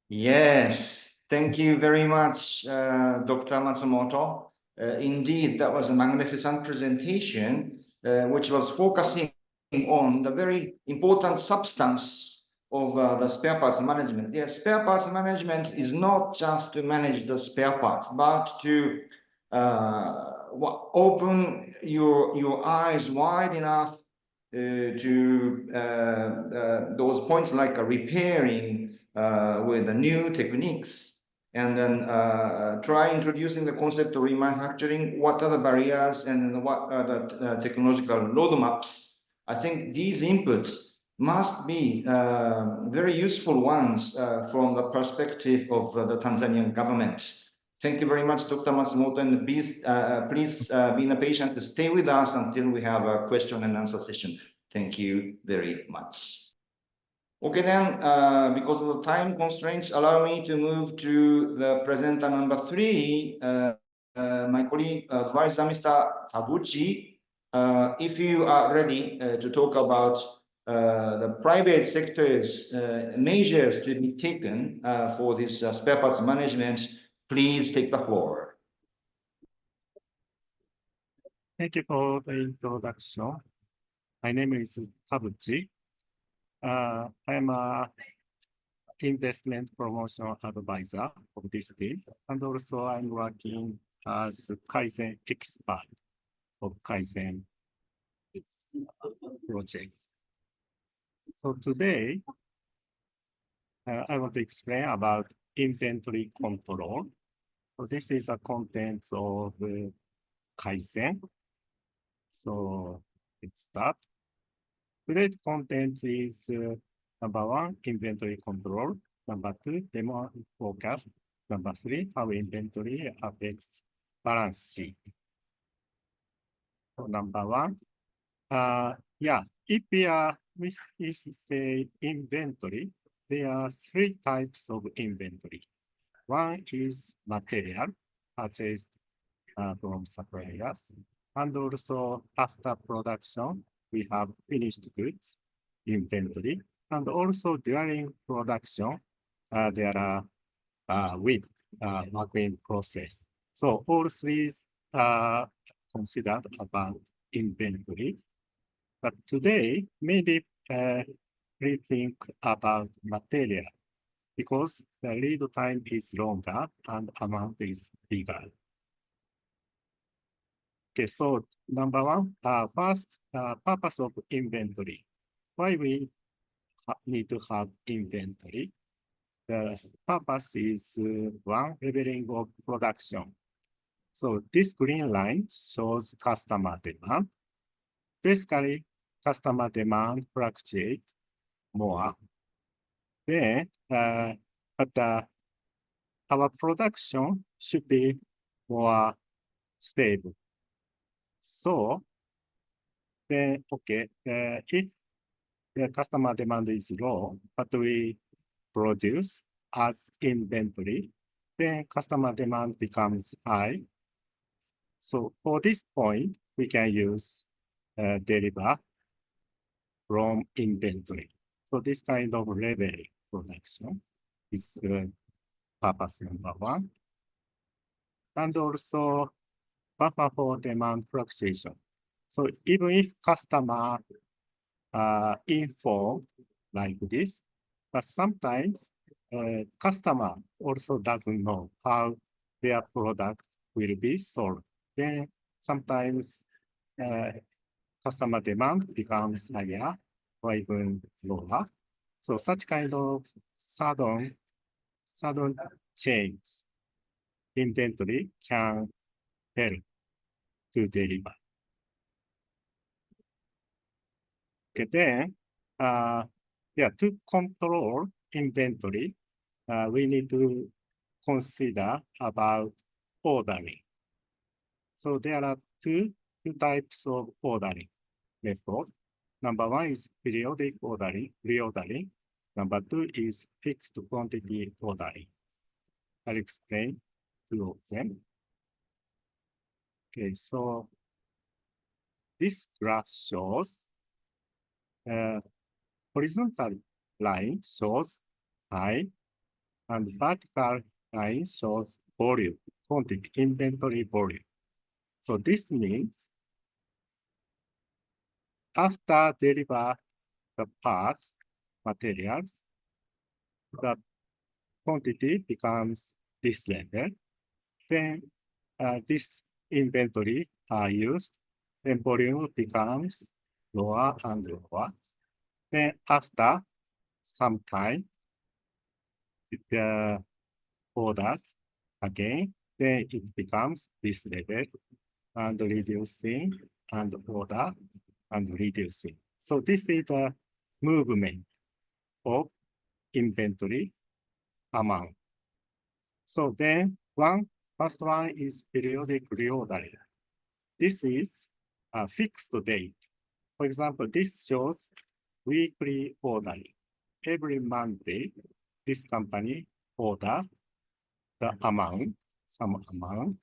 Yes, thank you very much, Dr. Matsumoto. Indeed, that was a magnificent presentation, which was focusing on the very important substance of the spare parts management. The spare parts management is not just to manage the spare parts, but to open your eyes wide enough to those points like repairing with the new techniques and then try introducing the concept of remanufacturing, what are the barriers, and then what are the technological roadmaps. I think these inputs must be very useful ones from the perspective of the Tanzanian government. Thank you very much, Dr. Matsumoto, and please be patient to stay with us until we have a question and answer session. Thank you very much. Okay, then, because of the time constraints, allow me to move to the presenter number 3, my colleague, advisor, Mr. Tabuchi. If you are ready to talk about the private sector's measures to be taken for this spare parts management, please take the floor.
Thank you for the introduction. My name is Tabuchi. I am a investment promotion advisor of this team, and also I'm working as Kaizen expert of Kaizen project. So today, I want to explain about inventory control. So this is a content of Kaizen. So let's start. Today's content is number 1, inventory control. Number 2, demand forecast. Number 3, how inventory affects balance sheet. So number 1, if we say inventory, there are 3 types of inventory. One is material purchased from suppliers, and also after production, we have finished goods inventory, and also during production, there are WIP, work in process. So all 3 are considered about inventory. But today, maybe we think about material because the lead time is longer and amount is bigger. Okay, so number 1, first, purpose of inventory. Why we need to have inventory? The purpose is 1, leveling of production. So this green line shows customer demand. Basically, customer demand fluctuates more. Then, but our production should be more stable. So then, okay, if the customer demand is low, but we produce as inventory, then customer demand becomes high. So for this point, we can use deliver from inventory. So this kind of leveling production is purpose number 1. And also buffer for demand fluctuation. So even if customer informed like this, but sometimes customer also doesn't know how their product will be sold. Then sometimes customer demand becomes higher or even lower. So such kind of sudden change inventory can help to deliver. Okay, then, to control inventory, we need to consider about ordering. So there are two types of ordering method. Number 1 is periodic ordering, reordering. Number 2 is fixed quantity ordering. I'll explain 2 of them. Okay, so this graph shows horizontal line shows time and vertical line shows volume, quantity, inventory volume. So this means after deliver the parts, materials, the quantity becomes this level. Then this inventory are used, then volume becomes lower and lower. Then after some time, the orders again, then it becomes this level and reducing and order and reducing. So this is the movement of inventory amount. So then first one is periodic reordering. This is a fixed date. For example, this shows weekly ordering. Every Monday, this company order the amount, some amount.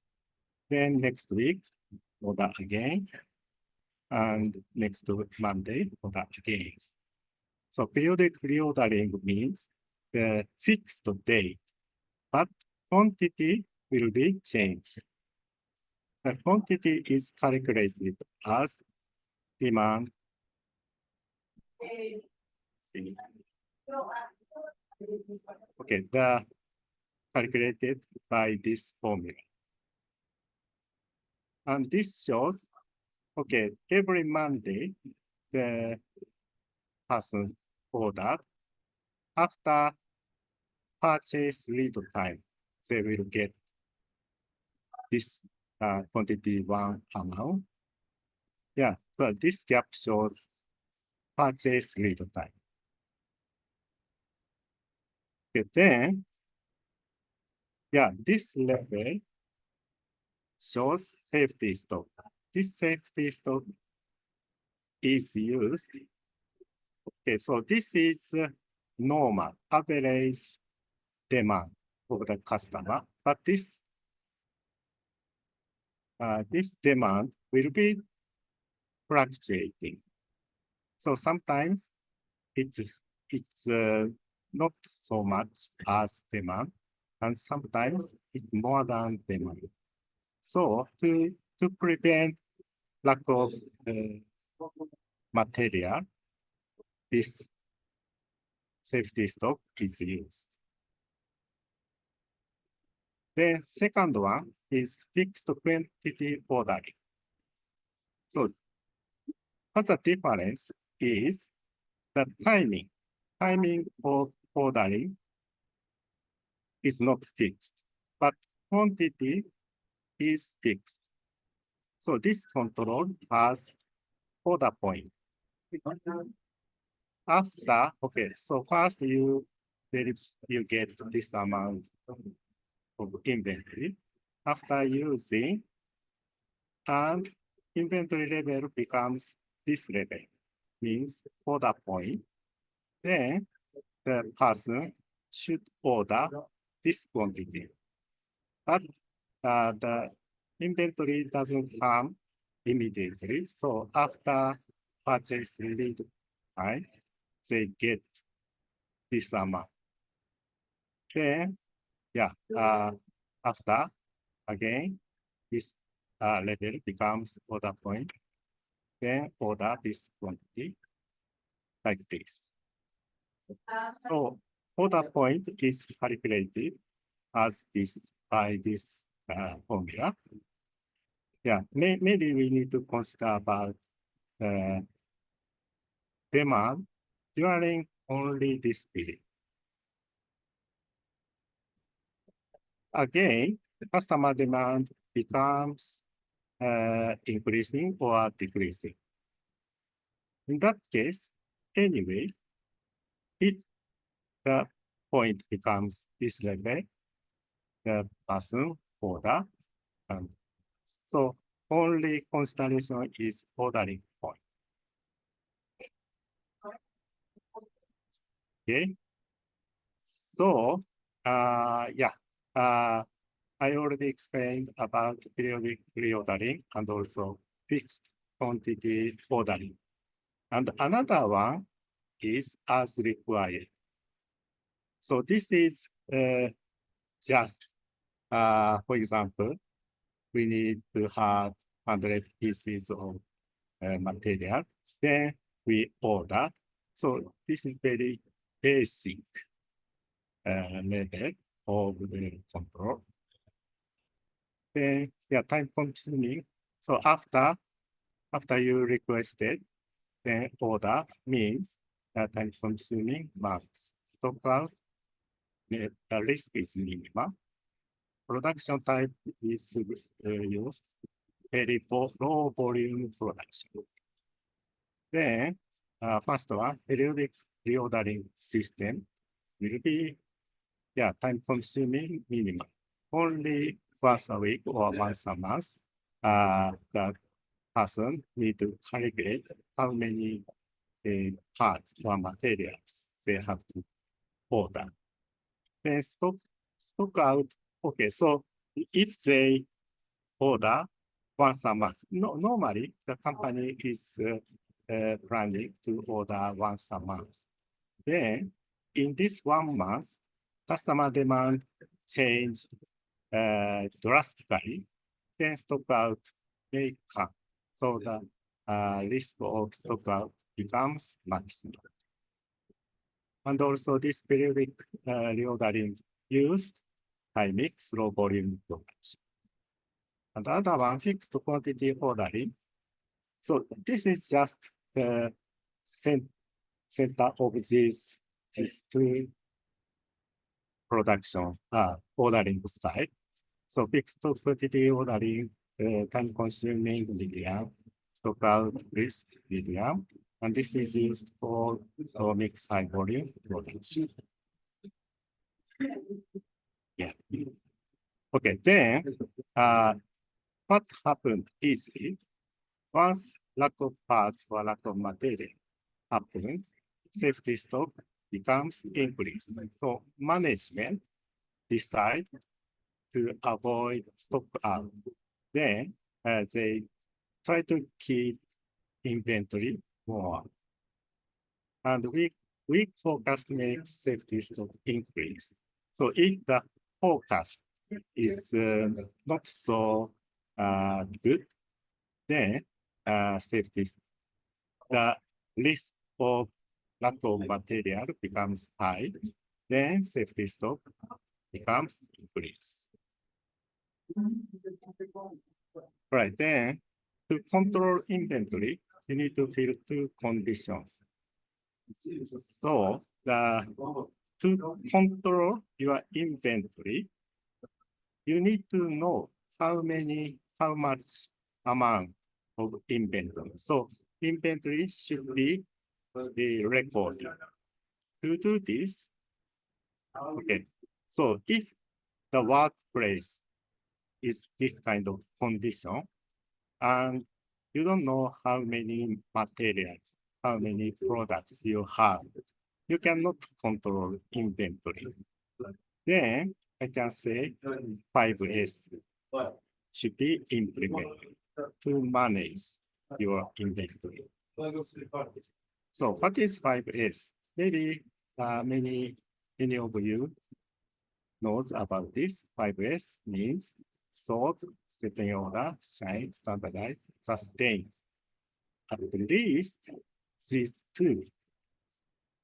Then next week, order again. And next Monday, order again. So periodic reordering means the fixed date, but quantity will be changed. The quantity is calculated as demand. Okay, the calculated by this formula. And this shows, okay, every Monday, the person ordered after purchase lead time, they will get this quantity one amount. Yeah, but this gap shows purchase lead time. Okay, then, yeah, this level shows safety stock. This safety stock is used. Okay, so this is normal, average demand of the customer, but this demand will be fluctuating. So sometimes it's not so much as demand, and sometimes it's more than demand. So to prevent lack of material, this safety stock is used. The second one is fixed quantity ordering. So what the difference is the timing. Timing of ordering is not fixed, but quantity is fixed. So this control has order point. After, okay, so first you get this amount of inventory. After using, and inventory level becomes this level, means order point. Then the person should order this quantity. But the inventory doesn't come immediately. So after purchase lead time, they get this amount. Then, yeah, after, again, this level becomes order point. Then order this quantity like this. So order point is calculated as this by this formula. Yeah, maybe we need to consider about demand during only this period. Again, the customer demand becomes increasing or decreasing. In that case, anyway, if the point becomes this level, the person order, and so only consideration is ordering point. Okay. So, yeah, I already explained about periodic reordering and also fixed quantity ordering. And another one is as required. So this is just, for example, we need to have 100 pieces of material, then we order. So this is very basic level of the control. Then, yeah, time consuming. So after you requested, then order means time consuming marks. Stock out the risk is minimal. Production type is used very low volume production. Then, first one, periodic reordering system will be, time consuming minimum. Only once a week or once a month, the person need to calculate how many parts or materials they have to order. Then stock out. Okay, so if they order once a month, normally the company is planning to order once a month. Then in this 1 month, customer demand changed drastically. Then stock out may come. So the risk of stock out becomes maximum. And also this periodic reordering used high mix, low volume production. And the other one, fixed quantity ordering. So this is just the center of these two production ordering style. So fixed quantity ordering, time consuming medium, stock out risk medium, and this is used for low mix high volume production. Yeah. Okay, then what happened is once lack of parts or lack of material happens, safety stock becomes increased. So management decide to avoid stock out. Then they try to keep inventory more. And weak forecast makes safety stock increase. So if the forecast is not so good, then the risk of lack of material becomes high, then safety stock becomes increased. Right, then to control inventory, you need to fill two conditions. So to control your inventory, you need to know how much amount of inventory. So inventory should be recorded. To do this, okay, so if the workplace is this kind of condition, and you don't know how many materials, how many products you have, you cannot control inventory. Then I can say 5S should be implemented to manage your inventory. So what is 5S? Maybe many of you knows about this. 5S means sort, set in order, shine, standardize, sustain. At least these two,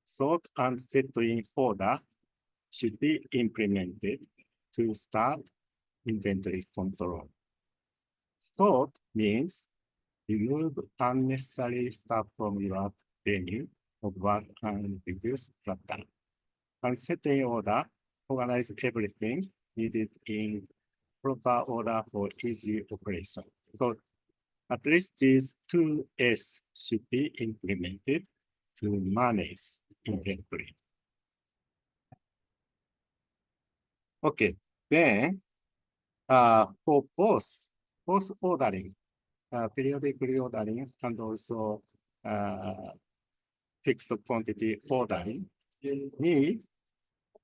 sort and set in order, should be implemented to start inventory control. Sort means remove unnecessary stuff from your venue of work and reduce clutter. And set in order, organize everything needed in proper order for easy operation. So at least these two S should be implemented to manage inventory. Okay, then for both ordering, periodic reordering and also fixed quantity ordering, need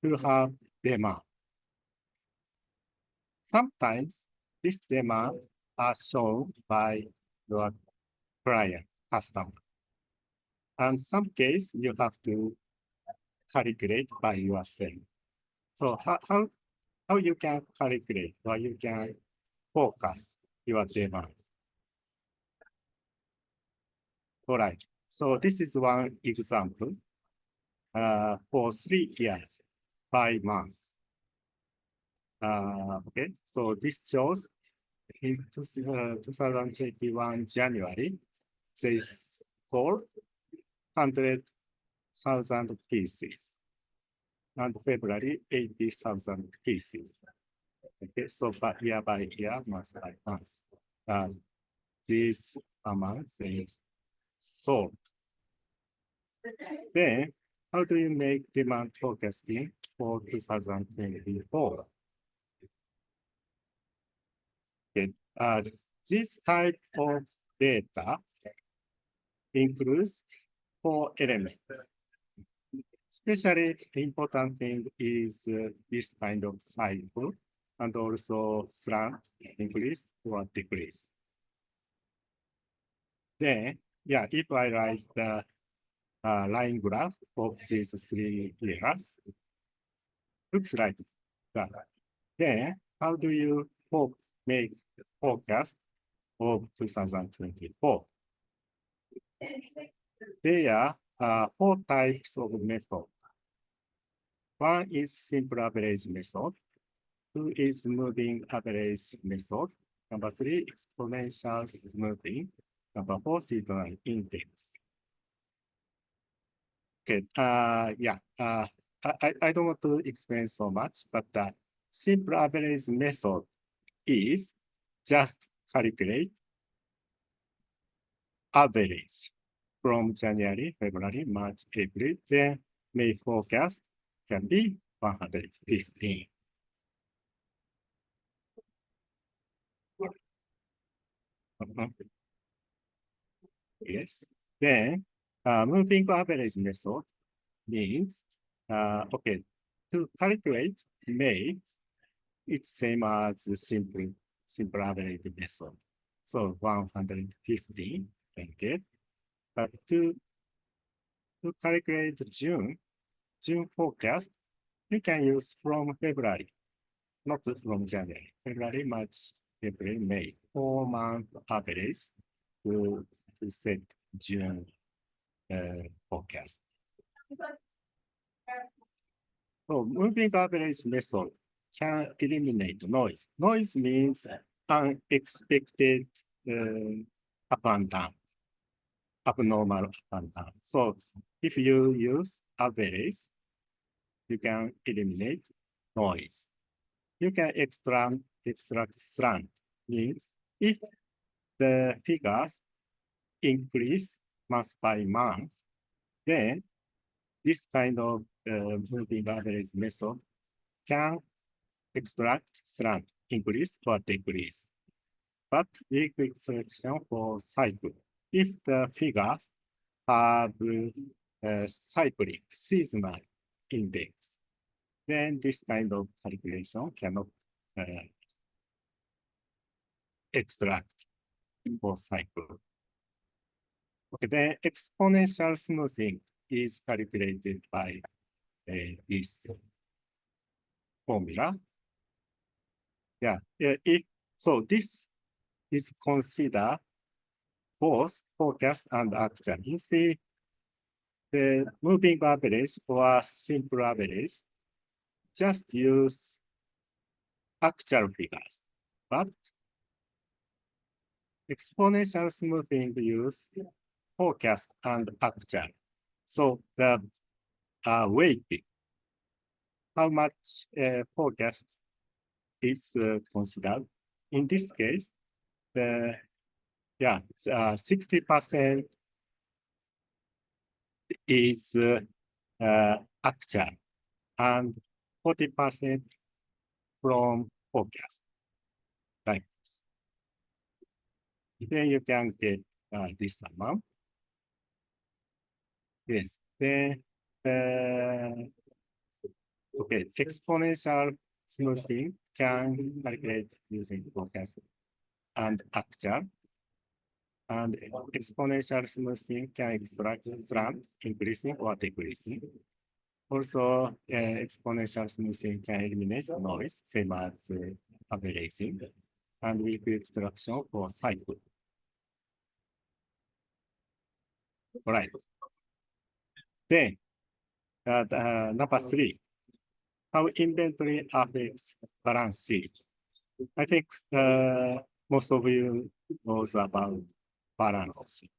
to have demand. Sometimes this demand are shown by your client, customer. And some case you have to calculate by yourself. So how you can calculate or you can focus your demand? All right, so this is one example for 3 years, 5 months. Okay, so this shows in 2021 January, they sold 100,000 pieces. and February 80,000 pieces. Okay, so but year by year, month by month, these amounts they sold. Then, how do you make demand forecasting for 2024? Okay, this type of data includes 4 elements. Especially the important thing is this kind of cycle and also slant, increase or decrease. Then, yeah, if I write the line graph of these 3 years, looks like that. Then, how do you make forecast of 2024? There are 4 types of method. One is simple average method. 2 is moving average method. Number 3, exponential smoothing. Number 4, seasonal index. Okay, yeah, I don't want to explain so much, but the simple average method is just calculate average from January, February, March, April, then May forecast can be 115. Yes, then moving average method means, okay, to calculate May, it's same as the simple average method. So 150 can get, but to calculate June forecast, you can use from February, not from January. February, March, April, May, 4-month average to set June forecast. So moving average method can eliminate noise. Noise means unexpected up and down, abnormal up and down. So if you use average, you can eliminate noise. You can extract slant, means if the figures increase month by month, then this kind of moving average method can extract slant, increase or decrease. But weak extraction for cycle. If the figures have cyclic seasonal index, then this kind of calculation cannot extract for cycle. Okay, then exponential smoothing is calculated by this formula. Yeah, so this is consider both forecast and actual. You see, the moving average or simple average just use actual figures, but exponential smoothing use forecast and actual. So the weighting, how much forecast is considered. In this case, the 60% is actual and 40% from forecast, like this. Then you can get this amount. Yes, then okay, exponential smoothing can calculate using forecast and actual. And exponential smoothing can extract slant, increasing or decreasing. Also, exponential smoothing can eliminate noise, same as averaging, and weak extraction for cycle. All right. Then, number 3, how inventory affects balance sheet. I think most of you knows about balance sheet.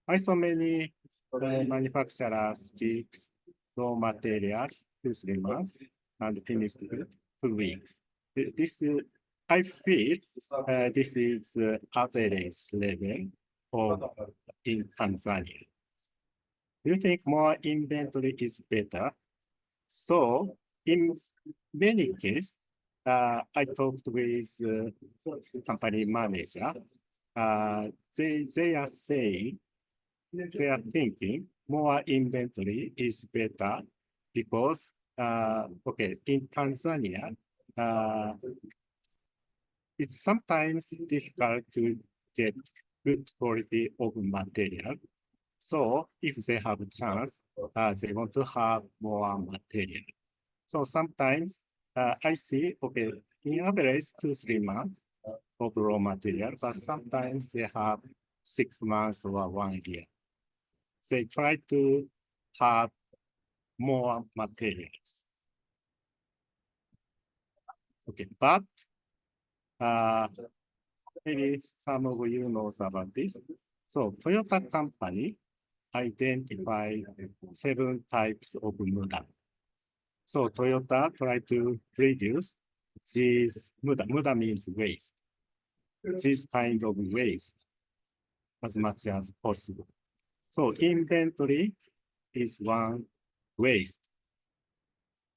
I saw many manufacturers keep raw material 2-3 months and finished good 2 weeks. This I feel this is average level of in Tanzania. Do you think more inventory is better? So in many cases, I talked with company manager. They are saying, they are thinking more inventory is better because, okay, in Tanzania, it's sometimes difficult to get good quality of material. So if they have a chance, they want to have more material. So sometimes I see, okay, in average 2-3 months of raw material, but sometimes they have 6 months or 1 year. They try to have more materials. Okay, but maybe some of you knows about this. So Toyota company identified 7 types of muda. So Toyota tried to reduce these muda. Muda means waste. This kind of waste as much as possible. So inventory is one waste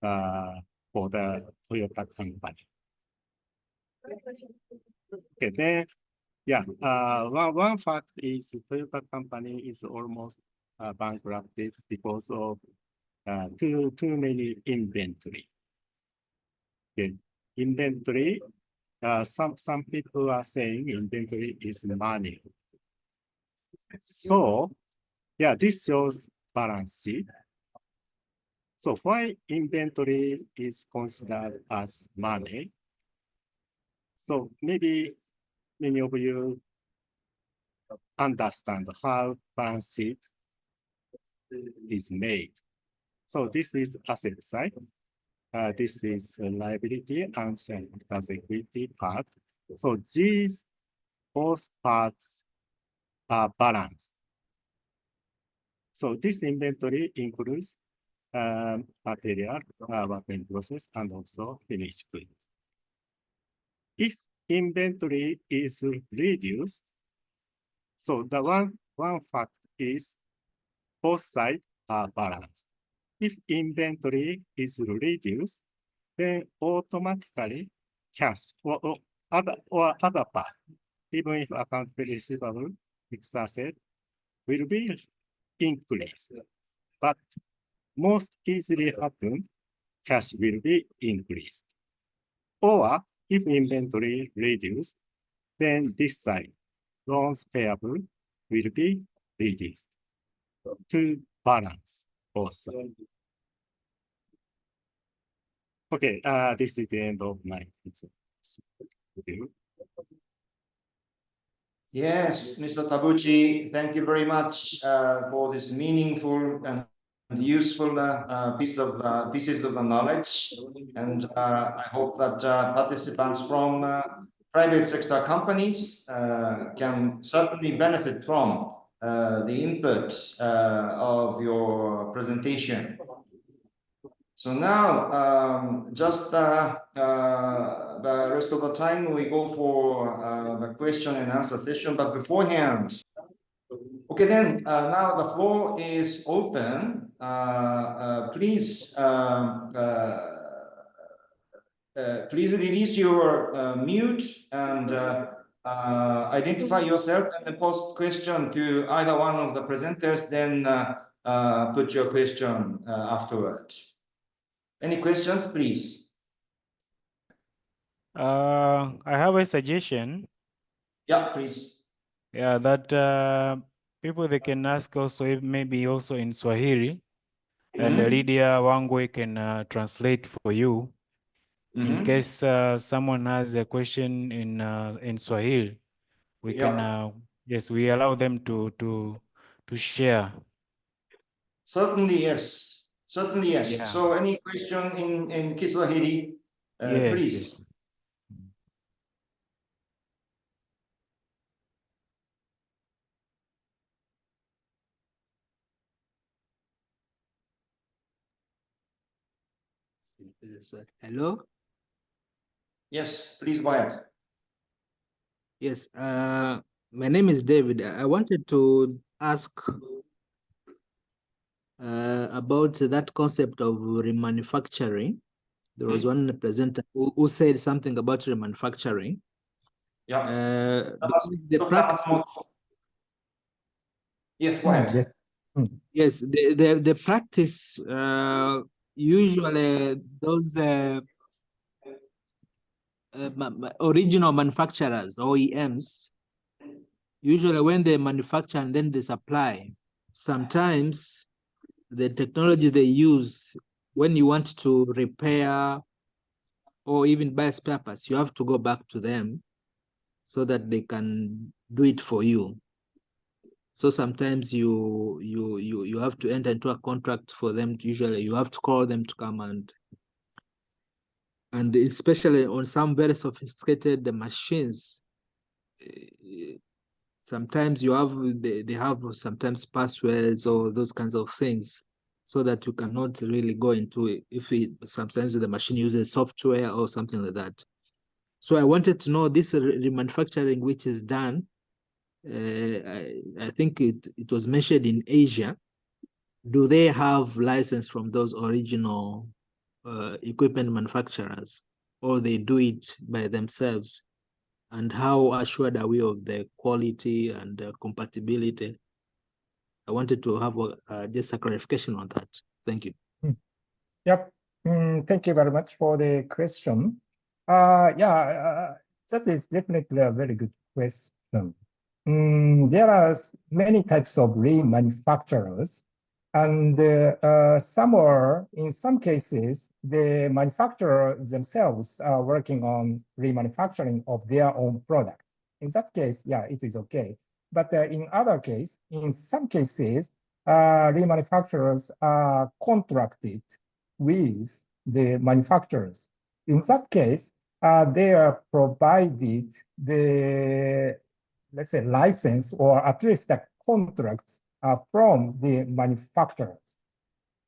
for the Toyota company. Okay, then, yeah, one fact is Toyota company is almost bankrupted because of too many inventory. Okay, inventory. Some people are saying inventory is money. So, yeah, this shows balance sheet. So why inventory is considered as money? So maybe many of you understand how balance sheet is made. So this is asset side. This is liability and as equity part. So these both parts are balanced. So this inventory includes material, work in process, and also finished goods. If inventory is reduced, so the one fact is both sides are balanced. If inventory is reduced, then automatically cash or other part, even if account receivable, fixed asset, will be increased. But most easily happen, cash will be increased. Or if inventory reduced, then this side, loans payable, will be reduced to balance both sides. Okay, this is the end of my presentation.
Yes, Mr. Tabuchi, thank you very much for this meaningful and useful pieces of knowledge. And I hope that participants from private sector companies can certainly benefit from the input of your presentation. So now, just the rest of the time, we go for the question and answer session. But beforehand, okay, then now the floor is open. Please, please release your mute and identify yourself and then post question to either one of the presenters. Then put your question afterwards. Any questions, please?
I have a suggestion.
Yeah, please.
Yeah, that people they can ask also if maybe also in Swahili, and Lydia Wangwe can translate for you. In case someone has a question in Swahili, we can yes, we allow them to share.
Certainly, yes. Certainly, yes.
Yeah.
So any question in Kiswahili,
Yes,
please.
yes.
Hello?
Yes, please go ahead.
Yes, my name is David. I wanted to ask about that concept of remanufacturing. There was one presenter who said something about remanufacturing.
Yeah.
The
Dr.
practice,
Matsumoto. Yes, go ahead.
Yes.
yes, the practice, usually those original manufacturers, OEMs, usually when they manufacture and then they supply, sometimes the technology they use when you want to repair or even buy spare parts, you have to go back to them so that they can do it for you. So sometimes you have to enter into a contract for them. Usually you have to call them to come and especially on some very sophisticated machines, sometimes you have they have sometimes passwords or those kinds of things, so that you cannot really go into it if sometimes the machine uses software or something like that. So I wanted to know this remanufacturing which is done. I think it was mentioned in Asia. Do they have license from those original equipment manufacturers, or they do it by themselves? And how assured are we of the quality and compatibility? I wanted to have just a clarification on that. Thank you.
Yep. Thank you very much for the question. That is definitely a very good question. There are many types of remanufacturers, and in some cases, the manufacturer themselves are working on remanufacturing of their own products. In that case, yeah, it is okay. But in some cases, remanufacturers are contracted with the manufacturers. In that case, they are provided the, let's say, license or at least the contracts from the manufacturers.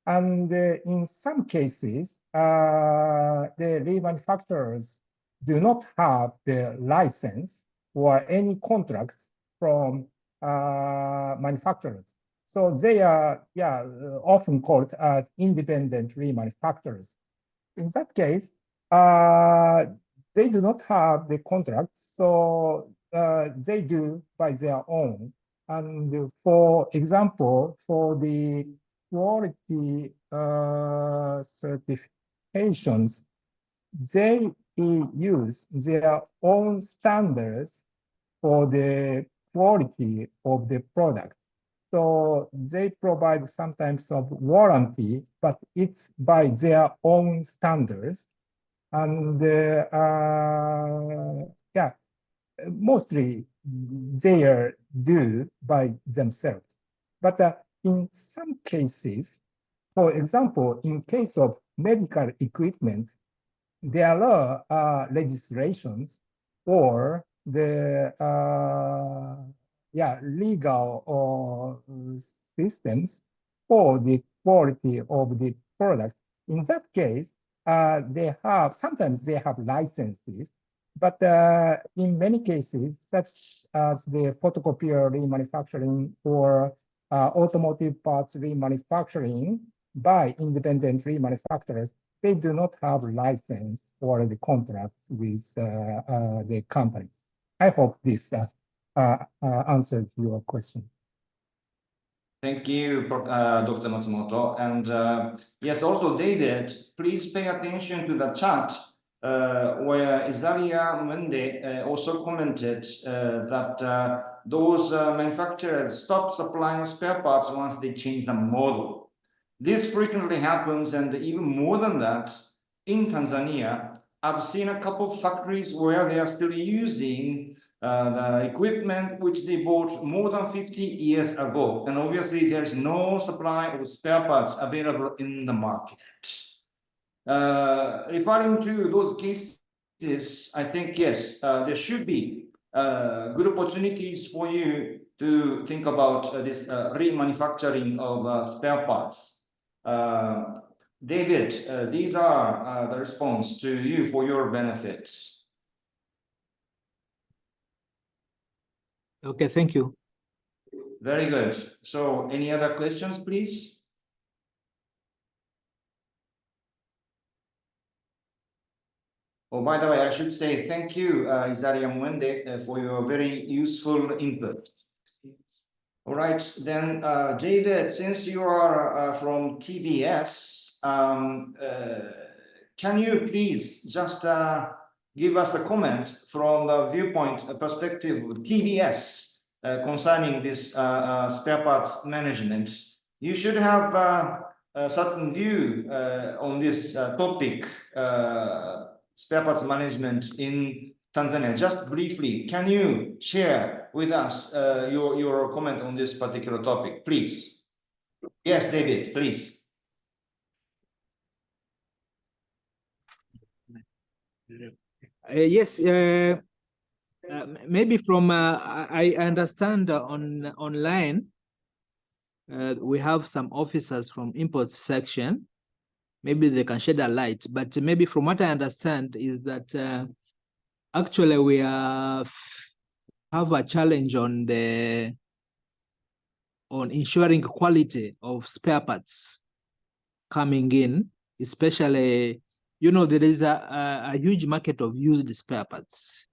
And in some cases, the remanufacturers do not have the license or any contracts from manufacturers. So they are often called as independent remanufacturers. In that case, they do not have the contracts, so they do by their own. And for example, for the quality certifications, they use their own standards for the quality of the product. So they provide some types of warranty, but it's by their own standards. And mostly they do by themselves. But in some cases, for example, in case of medical equipment, there are legislations or the legal or systems for the quality of the product. In that case, sometimes they have licenses, but in many cases, such as the photocopier remanufacturing or automotive parts remanufacturing by independent remanufacturers, they do not have license or the contracts with the companies. I hope this answers your question.
Thank you, Dr. Matsumoto. And yes, also David, please pay attention to the chat where Isalia Mende also commented that those manufacturers stop supplying spare parts once they change the model. This frequently happens, and even more than that, in Tanzania, I've seen a couple of factories where they are still using the equipment which they bought more than 50 years ago. And obviously, there's no supply of spare parts available in the market. Referring to those cases, I think, yes, there should be good opportunities for you to think about this remanufacturing of spare parts. David, these are the response to you for your benefits.
Okay, thank you.
Very good. So any other questions, please? Oh, by the way, I should say thank you, Izaria Mwende, for your very useful input. All right, then, David, since you are from TBS, can you please just give us a comment from the viewpoint perspective of TBS concerning this spare parts management? You should have a certain view on this topic, spare parts management in Tanzania. Just briefly, can you share with us your comment on this particular topic, please? Yes, David, please.
Yes, maybe from I understand online we have some officers from imports section. Maybe they can shed a light, but maybe from what I understand is that actually we have a challenge on ensuring quality of spare parts coming in, especially, you know, there is a huge market of used spare parts,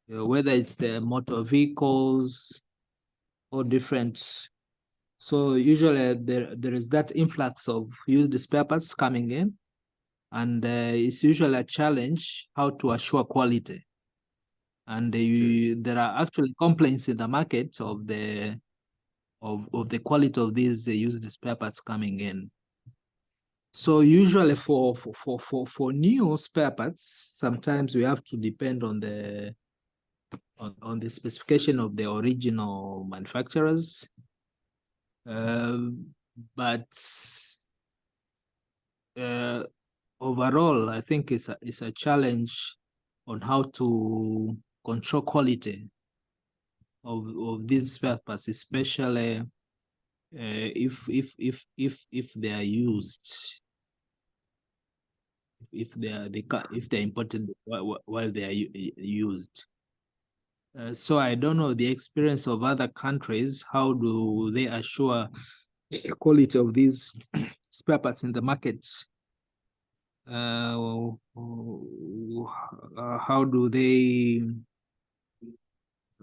whether it's the motor vehicles or different. So usually there is that influx of used spare parts coming in, and it's usually a challenge how to assure quality. And there are actually complaints in the market of the quality of these used spare parts coming in. So usually for new spare parts, sometimes we have to depend on the specification of the original manufacturers. But overall, I think it's a challenge on how to control quality of these spare parts, especially if they are used, if they're imported while they are used. So I don't know the experience of other countries. How do they assure the quality of these spare parts in the market? How do they,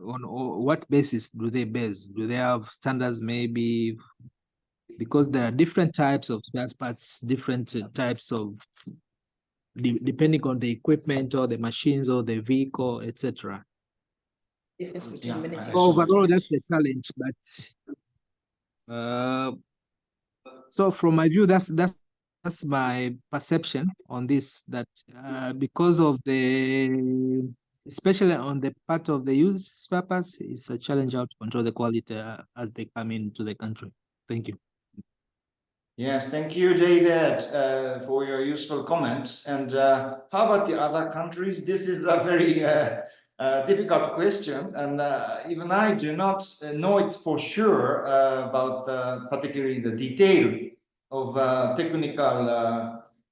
on what basis do they base? Do they have standards maybe? Because there are different types of spare parts, different types of, depending on the equipment or the machines or the vehicle, etc. Overall, that's the challenge. But so from my view, that's my perception on this. That because of especially on the part of the used spare parts, it's a challenge how to control the quality as they come into the country. Thank you.
Yes, thank you, David, for your useful comments. And how about the other countries? This is a very difficult question, and even I do not know it for sure about particularly the detail of technical,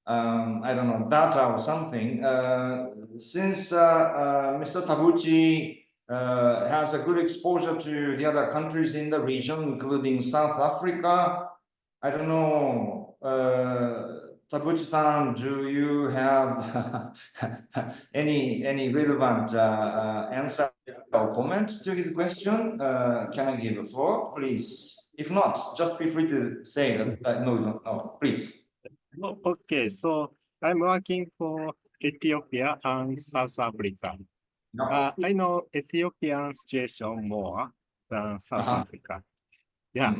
I don't know, data or something. Since Mr. Tabuchi has a good exposure to the other countries in the region, including South Africa, I don't know, Tabuchi-san, do you have any relevant answer or comment to his question? Can I give the floor, please? If not, just feel free to say that no, you don't know, please.
Okay, so I'm working for Ethiopia and South Africa. I know Ethiopian situation more than South Africa. Yeah,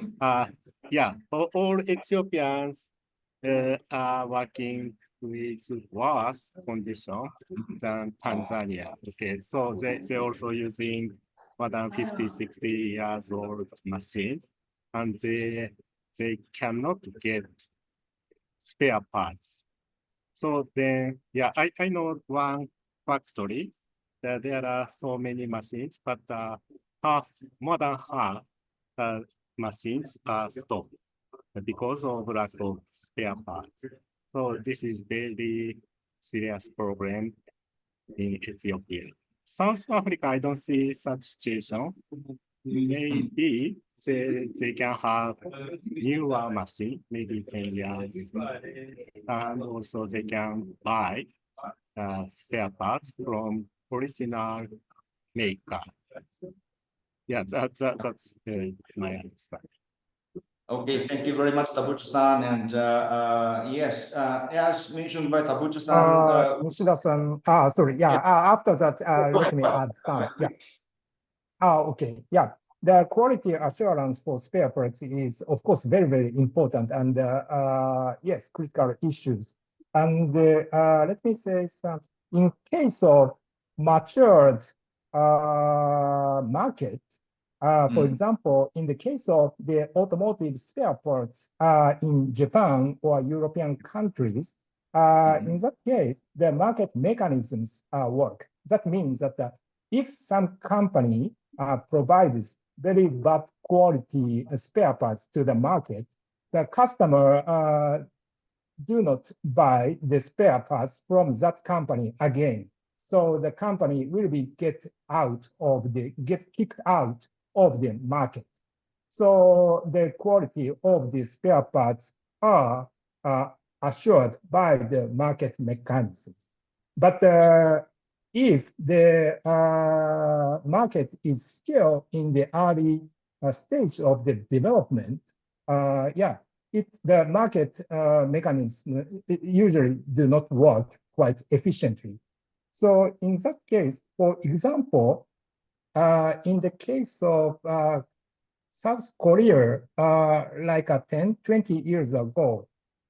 all Ethiopians are working with worse condition than Tanzania. Okay, so they also using more than 50, 60 years old machines, and they cannot get spare parts. So then, yeah, I know one factory that there are so many machines, but more than half machines are stopped. because of lack of spare parts. So this is very serious problem in Ethiopia. South Africa, I don't see such situation. Maybe they can have newer machine, maybe 10 years, and also they can buy spare parts from original maker. Yeah, that's my understanding.
Okay, thank you very much, Tabuchi-san. And yes, as mentioned by Tabuchi-san,
Nishida-san, sorry, yeah, after that,
go
let
ahead,
me
go ahead.
add some, yeah. Okay, yeah. The quality assurance for spare parts is, of course, very, very important and, yes, critical issues. And let me say something. In case of matured market, for example, in the case of the automotive spare parts in Japan or European countries, in that case, the market mechanisms work. That means that if some company provides very bad quality spare parts to the market, the customer do not buy the spare parts from that company again. So the company will be get kicked out of the market. So the quality of the spare parts are assured by the market mechanisms. But if the market is still in the early stage of the development, yeah, the market mechanism usually do not work quite efficiently. So in that case, for example, in the case of South Korea, like 10, 20 years ago,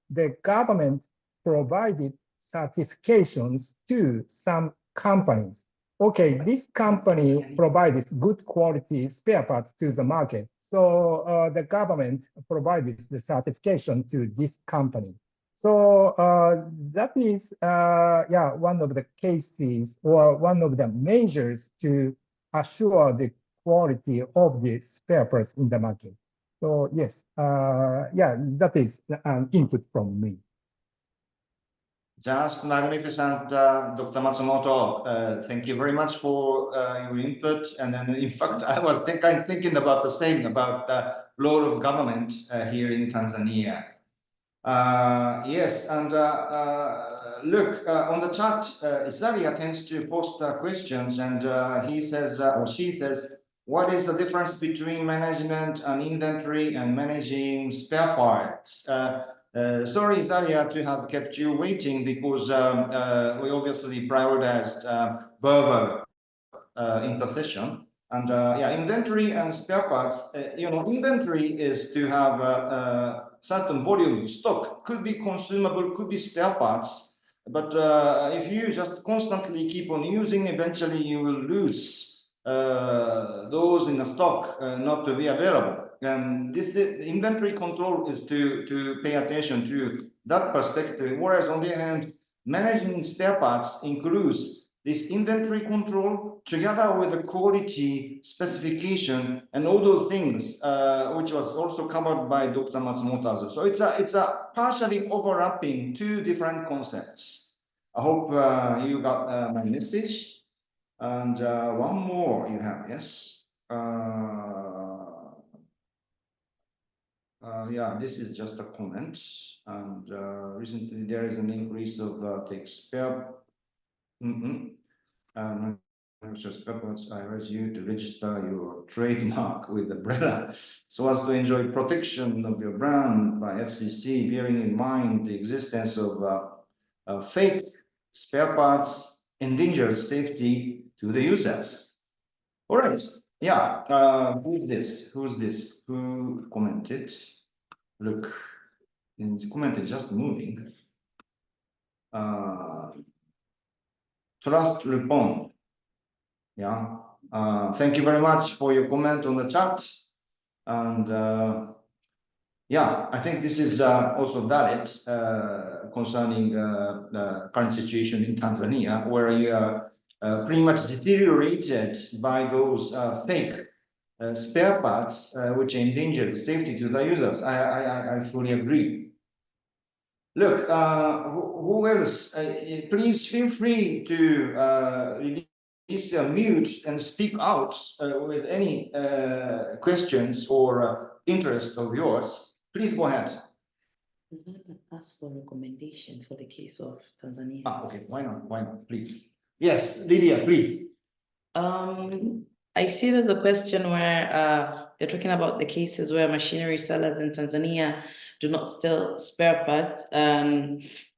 the government provided certifications to some companies. Okay, this company provides good quality spare parts to the market. So the government provides the certification to this company. So that is, yeah, one of the cases or one of the measures to assure the quality of the spare parts in the market. So yes, yeah, that is an input from me.
Just magnificent, Dr. Matsumoto. Thank you very much for your input. And then, in fact, I was thinking about the same, about the role of government here in Tanzania. Yes, and look, on the chat, Isaria tends to post questions, and he says, or she says, what is the difference between management and inventory and managing spare parts? Sorry, Isaria, to have kept you waiting because we obviously prioritized verbal intercession. And yeah, inventory and spare parts, inventory is to have certain volume of stock, could be consumable, could be spare parts. But if you just constantly keep on using, eventually you will lose those in the stock not to be available. And the inventory control is to pay attention to that perspective. Whereas on the other hand, managing spare parts includes this inventory control together with the quality specification and all those things, which was also covered by Dr. Matsumoto. So it's a partially overlapping two different concepts. I hope you got my message. And one more you have, yes. Yeah, this is just a comment. And recently there is an increase of take spare. I urge you to register your trademark with the BRELA so as to enjoy protection of your brand by FCC, bearing in mind the existence of fake spare parts endangers safety to the users. All right, yeah, who's this? Who commented? Look, the comment is just moving. Trust Ripon. Yeah, thank you very much for your comment on the chat. And yeah, I think this is also valid concerning the current situation in Tanzania, where you are pretty much deteriorated by those fake spare parts which endanger the safety to the users. I fully agree. Look, who else? Please feel free to release your mute and speak out with any questions or interest of yours. Please go ahead.
Ask for recommendation for the case of Tanzania.
Okay, why not? Why not? Please. Yes, Lydia, please.
I see there's a question where they're talking about the cases where machinery sellers in Tanzania do not sell spare parts,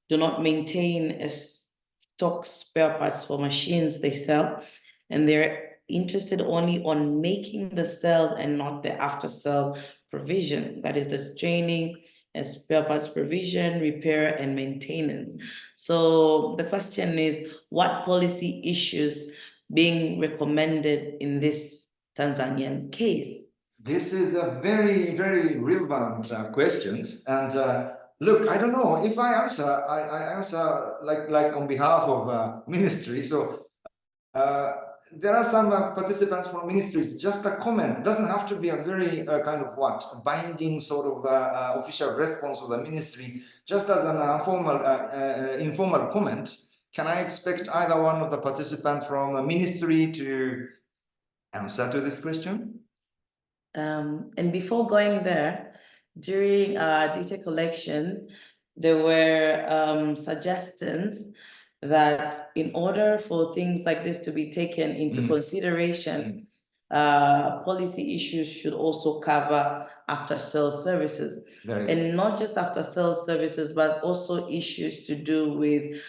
do not maintain a stock spare parts for machines they sell, and they're interested only on making the sales and not the after sales provision. That is the training and spare parts provision, repair, and maintenance. So the question is, what policy issues being recommended in this Tanzanian case?
This is a very, very relevant questions. And look, I don't know if I answer, I answer like on behalf of ministry. So there are some participants from ministries. Just a comment. Doesn't have to be a very kind of binding sort of official response of the ministry. Just as an informal comment. Can I expect either one of the participants from a ministry to answer to this question?
And before going there, during data collection, there were suggestions that in order for things like this to be taken into consideration, policy issues should also cover after-sales services. And not just after-sales services, but also issues to do with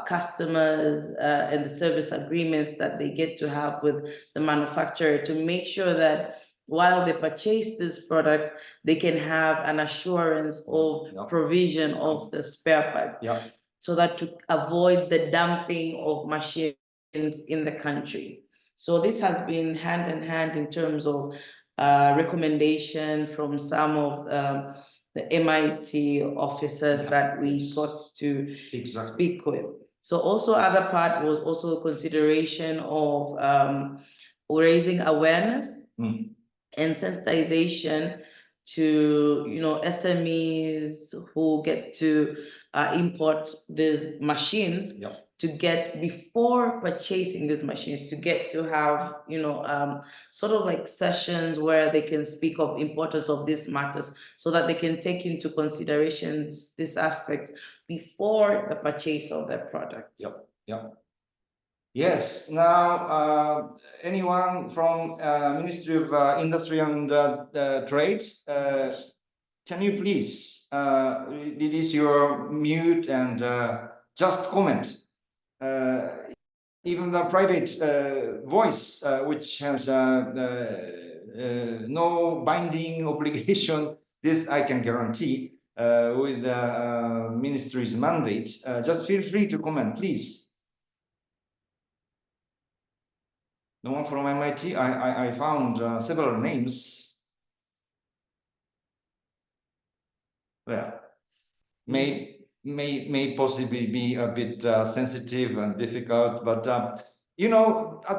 customers and the service agreements that they get to have with the manufacturer to make sure that while they purchase this product, they can have an assurance of provision of the spare part. So that to avoid the dumping of machines in the country. So this has been hand in hand in terms of recommendation from some of the MIT officers that we got to speak with. So also other part was also consideration of raising awareness and sensitization to SMEs who get to import these machines to get before purchasing these machines to get to have sort of like sessions where they can speak of importance of these matters so that they can take into considerations this aspect before the purchase of their product.
Yes. Now, anyone from Ministry of Industry and Trade, can you please release your mute and just comment? Even the private voice, which has no binding obligation, this I can guarantee with the ministry's mandate. Just feel free to comment, please. No one from MIT. I found several names. Well, may possibly be a bit sensitive and difficult, but at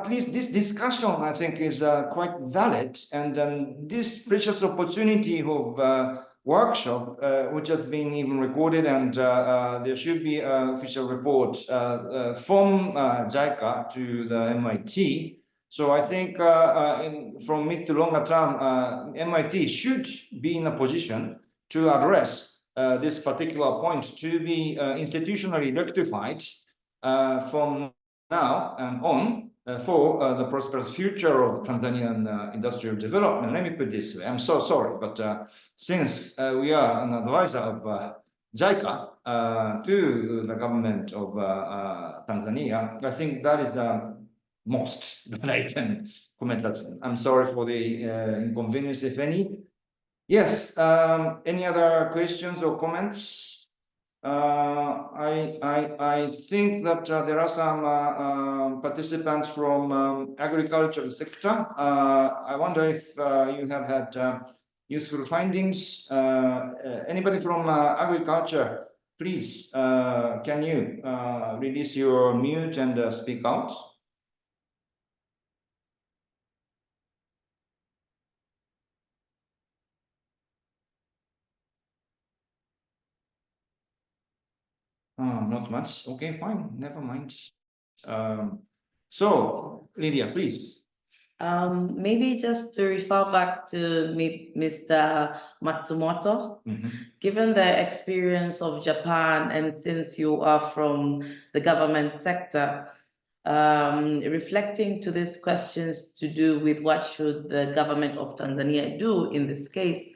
least this discussion I think is quite valid, and this precious opportunity of workshop which has been even recorded, and there should be an official report from JICA to the MIT. So I think from mid to longer term, MIT should be in a position to address this particular point to be institutionally rectified from now and on for the prosperous future of Tanzanian industrial development. Let me put it this way. I'm so sorry, but since we are an advisor of JICA to the government of Tanzania, I think that is most that I can comment. I'm sorry for the inconvenience, if any. Yes. Any other questions or comments? I think that there are some participants from agricultural sector. I wonder if you have had useful findings. Anybody from agriculture, please, can you release your mute and speak out? Not much. Okay, fine. Never mind. So Lydia, please.
Maybe just to refer back to Mr. Matsumoto, given the experience of Japan, and since you are from the government sector, reflecting to these questions to do with what should the government of Tanzania do in this case,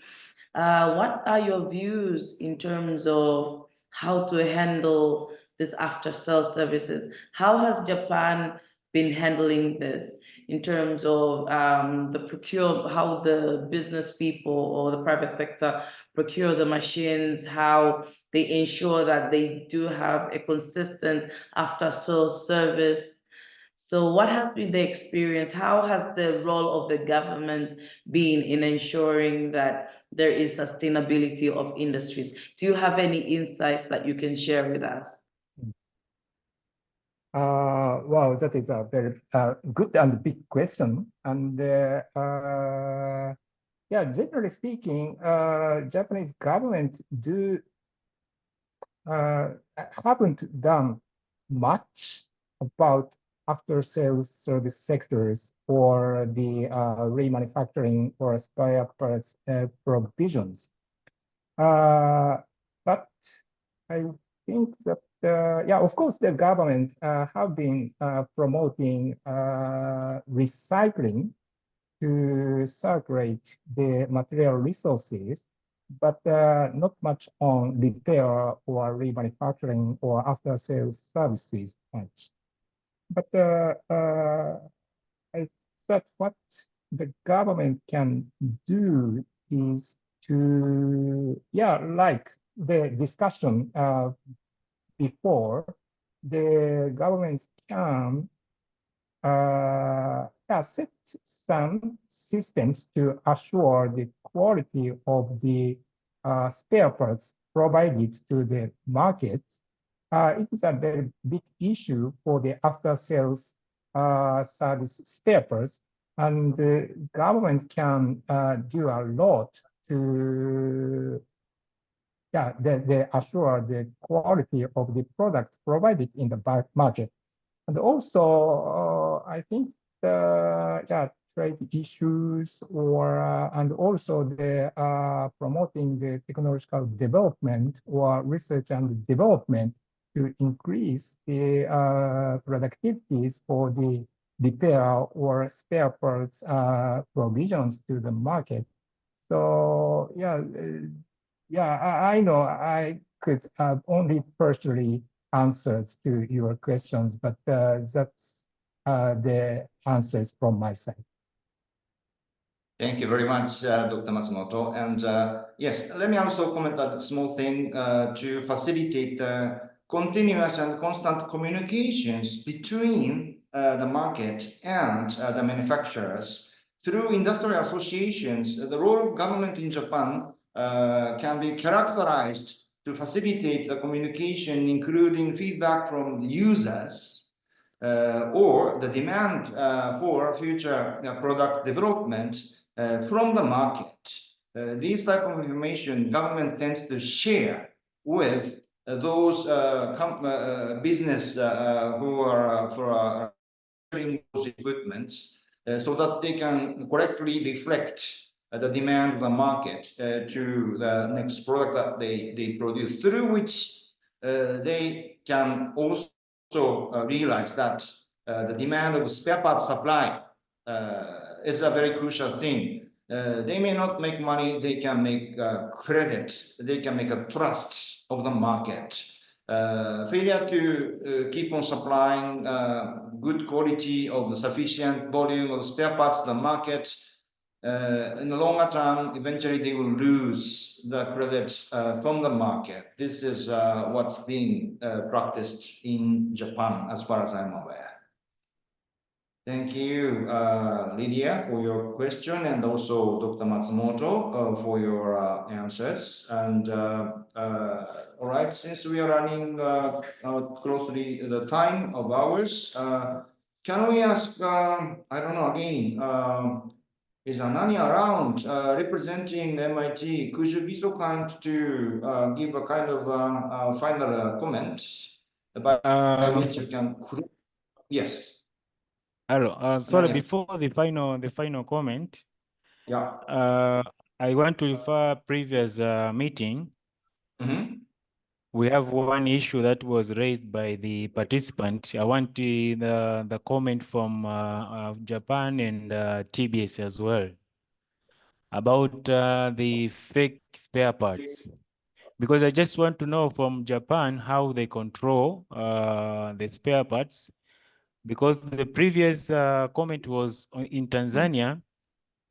what are your views in terms of how to handle this after-sale services? How has Japan been handling this in terms of how the business people or the private sector procure the machines, how they ensure that they do have a consistent after-sale service? So what has been the experience? How has the role of the government been in ensuring that there is sustainability of industries? Do you have any insights that you can share with us?
Wow, that is a very good and big question. And yeah, generally speaking, Japanese government haven't done much about after-sales service sectors or the remanufacturing or spare parts provisions. But I think that, yeah, of course, the government have been promoting recycling to circulate the material resources, but not much on repair or remanufacturing or after-sales services much. But I thought what the government can do is to, yeah, like the discussion before, the governments can set some systems to assure the quality of the spare parts provided to the markets. It is a very big issue for the after-sales service spare parts, and the government can do a lot to they assure the quality of the products provided in the market. And also, I think the trade issues and also the promoting the technological development or research and development to increase the productivities for the repair or spare parts provisions to the market. So I know I could have only partially answered to your questions, but that's the answers from my side.
Thank you very much, Dr. Matsumoto. And yes, let me also comment on a small thing to facilitate continuous and constant communications between the market and the manufacturers. Through industrial associations, the role of government in Japan can be characterized to facilitate the communication, including feedback from the users or the demand for future product development from the market. These type of information government tends to share with those business who are selling those equipments so that they can correctly reflect the demand of the market to the next product that they produce, through which they can also realize that the demand of spare parts supply is a very crucial thing. They may not make money, they can make credit, they can make a trust of the market. Failure to keep on supplying good quality of the sufficient volume of spare parts to the market, in the longer term, eventually they will lose the credit from the market. This is what's being practiced in Japan, as far as I'm aware. Thank you, Lydia, for your question, and also Dr. Matsumoto for your answers. And all right, since we are running close to the time of ours, can we ask, I don't know, again, is Ananya around representing MIT? Could you be so kind to give a kind of final comment by which you can? Yes.
Hello. Sorry,
Ananya.
before the final comment,
Yeah.
I want to refer previous meeting.
Mm-hmm.
We have one issue that was raised by the participant. I want the comment from Japan and TBS as well about the fake spare parts. Because I just want to know from Japan how they control the spare parts. Because the previous comment was in Tanzania,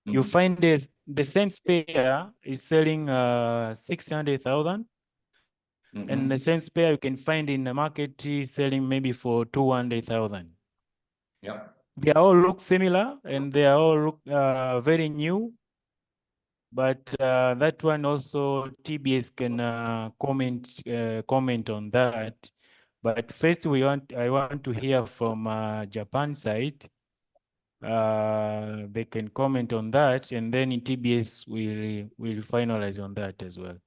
you find the same spare is selling 600,000. And the same spare you can find in the market selling maybe for 200,000.
Yeah.
They all look similar and they all look very new. But that one also TBS can comment on that. But first I want to hear from Japan side. They can comment on that, and then in TBS will finalize on that as well.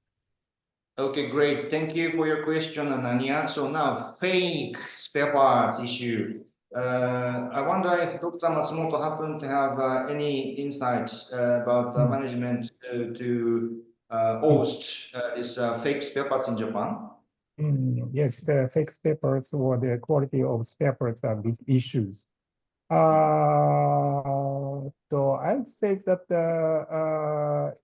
Okay, great. Thank you for your question, Ananya. So now, fake spare parts issue. I wonder if Dr. Matsumoto happened to have any insights about the management to host this fake spare parts in Japan.
Yes, the fake spare parts or the quality of spare parts are big issues. So I'd say that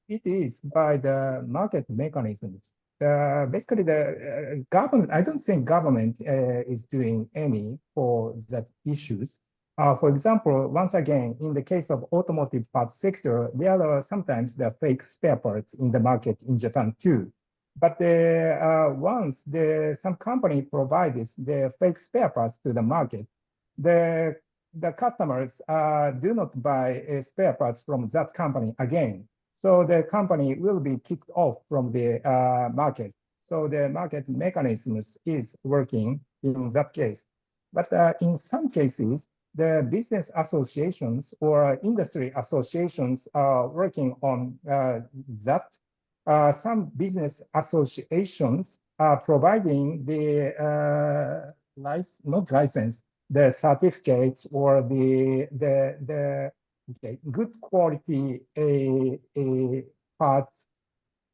it is by the market mechanisms. Basically, the government, I don't think government is doing any for that issues. For example, once again, in the case of automotive parts sector, there are sometimes the fake spare parts in the market in Japan too. But once some company provides the fake spare parts to the market, the customers do not buy spare parts from that company again. So the company will be kicked off from the market. So the market mechanisms is working in that case. But in some cases, the business associations or industry associations are working on that. Some business associations are providing the not license, the certificates or the good quality a parts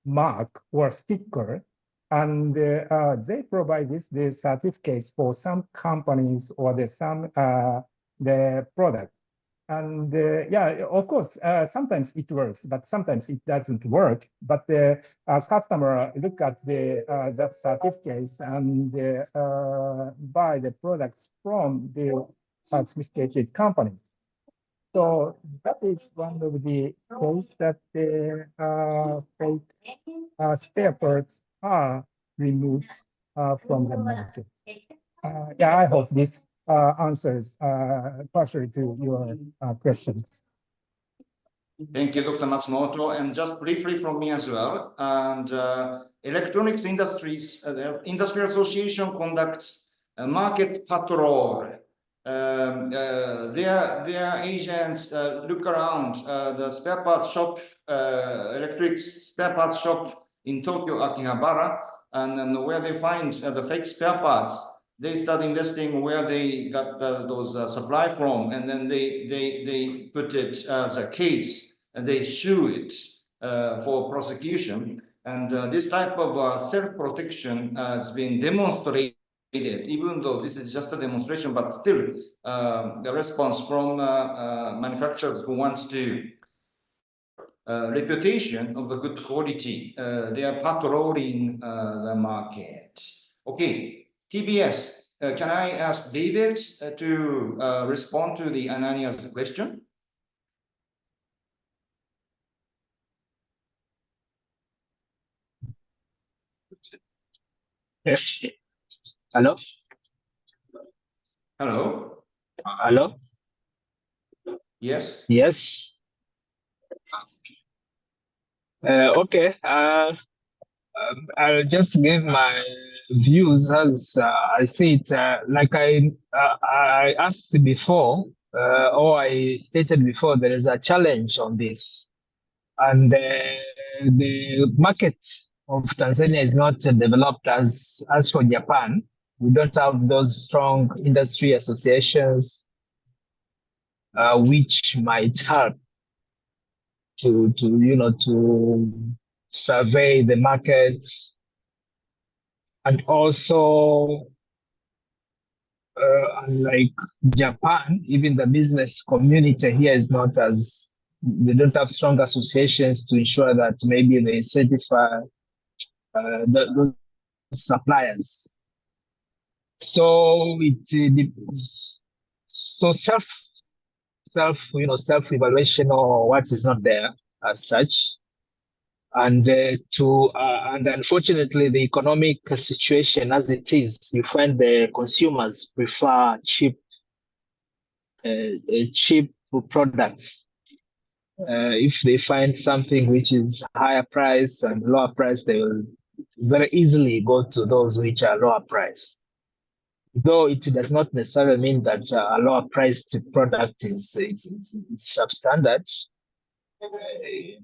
mark or sticker, and they provide the certificates for some companies or the products. And yeah, of course, sometimes it works, but sometimes it doesn't work. But the customer look at that certificates and buy the products from the certificated companies. So that is one of the ways that the fake spare parts are removed from the market. Yeah, I hope this answers partially to your questions.
Thank you, Dr. Matsumoto. And just briefly from me as well. And electronics industries, the Industry Association conducts a market patrol. Their agents look around the spare parts shop, electric spare parts shop in Tokyo, Akihabara, and where they find the fake spare parts. They start investing where they got those supply from, and then they put it as a case, and they sue it for prosecution. And this type of self-protection has been demonstrated, even though this is just a demonstration, but still the response from manufacturers who wants to reputation of the good quality, they are patrolling the market. Okay, TBS, can I ask David to respond to the Anania's question?
Yes. Hello?
Hello?
Hello?
Yes?
Yes. Okay. I'll just give my views as I see it. Like I asked before, or I stated before, there is a challenge on this. And the market of Tanzania is not developed as for Japan. We don't have those strong industry associations, which might help to survey the markets, and also unlike Japan, even the business community here is not as, they don't have strong associations to ensure that maybe they certify those suppliers. So self-evaluation or what is not there as such. And and unfortunately, the economic situation as it is, you find the consumers prefer cheap products. If they find something which is higher price and lower price, they will very easily go to those which are lower price. Though it does not necessarily mean that a lower priced product is substandard.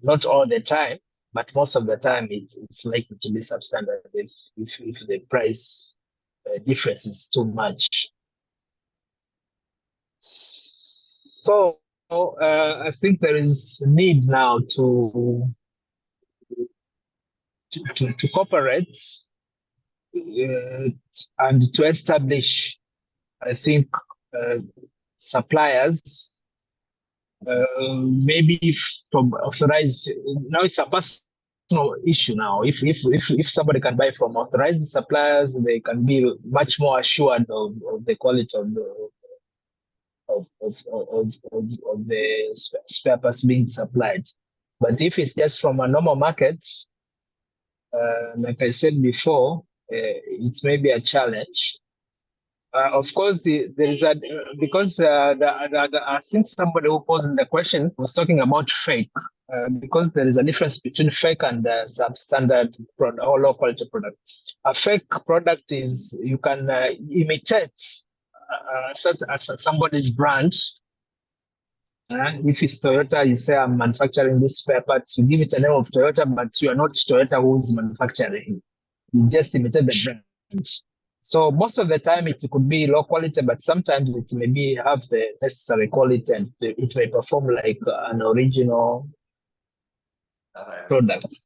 Not all the time, but most of the time it's likely to be substandard if the price difference is too much. So I think there is need now to cooperate and to establish, I think, suppliers, maybe from authorized. Now it's a personal issue. Now, if somebody can buy from authorized suppliers, they can be much more assured of the quality of the spare parts being supplied. But if it's just from a normal market, like I said before, it may be a challenge. Of course, there is because I think somebody who posed the question was talking about fake, because there is a difference between fake and substandard product or low quality product. A fake product is you can imitate somebody's brand. If it's Toyota, you say I'm manufacturing this spare parts. You give it a name of Toyota, but you are not Toyota who's manufacturing. You just imitate the brand. So most of the time it could be low quality, but sometimes it may have the necessary quality and it may perform like an original product.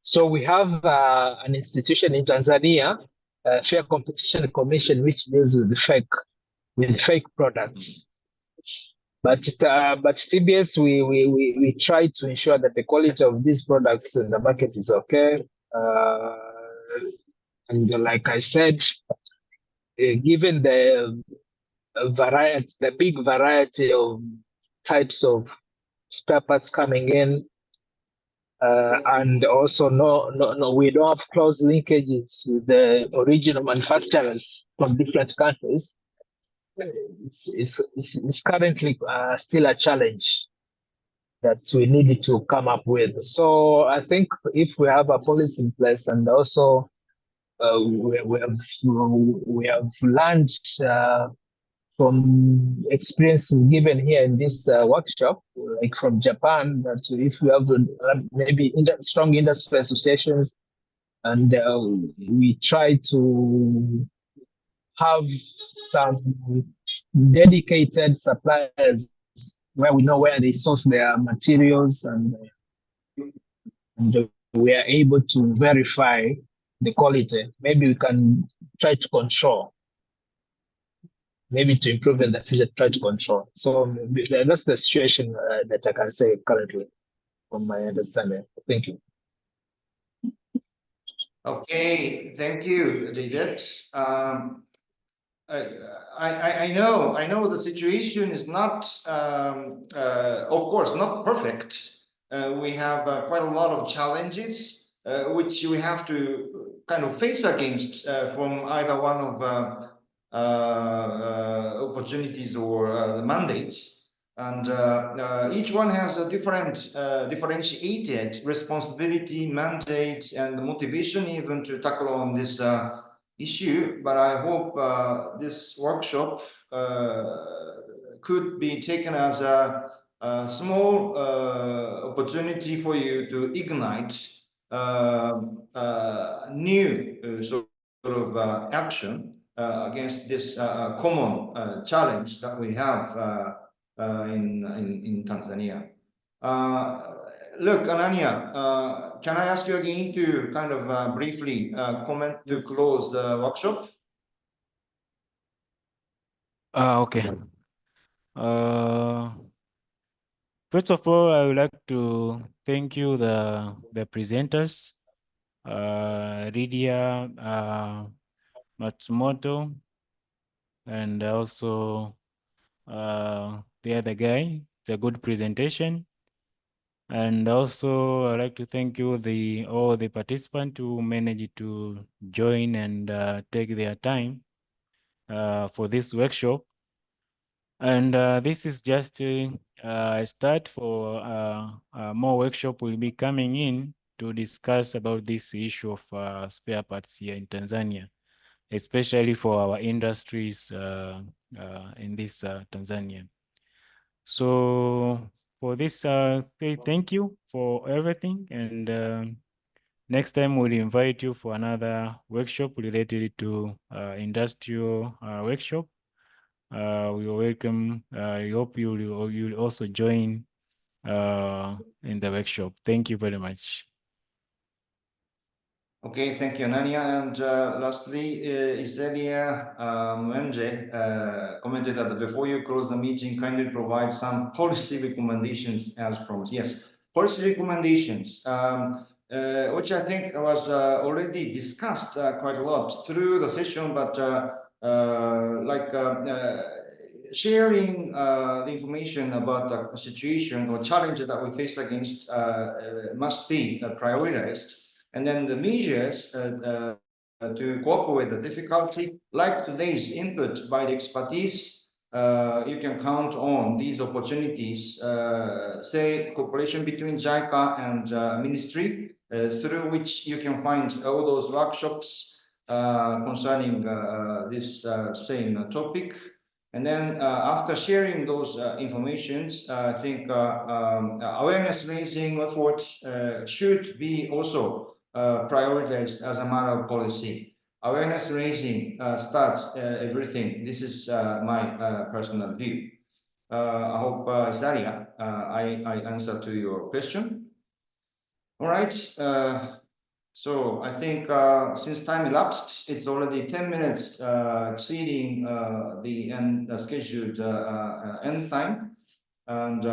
So we have an institution in Tanzania, Fair Competition Commission, which deals with fake products. But TBS, we try to ensure that the quality of these products in the market is okay. And like I said, given the big variety of types of spare parts coming in, and also no, we don't have close linkages with the original manufacturers from different countries. It's currently still a challenge that we need to come up with. So I think if we have a policy in place, and also we have learned from experiences given here in this workshop, like from Japan, that if you have maybe strong industry associations, and we try to have some dedicated suppliers where we know where they source their materials, and we are able to verify the quality. Maybe we can try to control, maybe to improve in the future, try to control. So that's the situation that I can say currently from my understanding. Thank you.
Okay, thank you, David. I know the situation is not, of course, not perfect. We have quite a lot of challenges, which we have to kind of face against from either one of opportunities or the mandates. And each one has a different differentiated responsibility, mandate, and motivation even to tackle on this issue. But I hope this workshop could be taken as a small opportunity for you to ignite new sort of action against this common challenge that we have in Tanzania. Look, Ananya, can I ask you again to kind of briefly comment to close the workshop?
Okay. First of all, I would like to thank you, the presenters, Lydia, Matsumoto, and also the other guy. It's a good presentation. And also, I'd like to thank you, all the participants who managed to join and take their time for this workshop. And this is just a start for more workshop will be coming in to discuss about this issue of spare parts here in Tanzania, especially for our industries in this Tanzania. So for this, thank you for everything. And next time we'll invite you for another workshop related to industrial workshop. We welcome. I hope you'll also join in the workshop. Thank you very much.
Okay, thank you, Ananya. And lastly, Iselia Mwenje commented that before you close the meeting, kindly provide some policy recommendations as promised. Yes, policy recommendations, which I think was already discussed quite a lot through the session, but sharing the information about the situation or challenges that we face against must be prioritized. And then the measures to cope with the difficulty, like today's input by the expertise, you can count on these opportunities, say cooperation between JICA and ministry, through which you can find all those workshops concerning this same topic. And then after sharing those informations, I think awareness raising efforts should be also prioritized as a matter of policy. Awareness raising starts everything. This is my personal view. I hope, Zaria, I answered to your question. All right. So I think since time elapsed, it's already 10 minutes exceeding the scheduled end time. And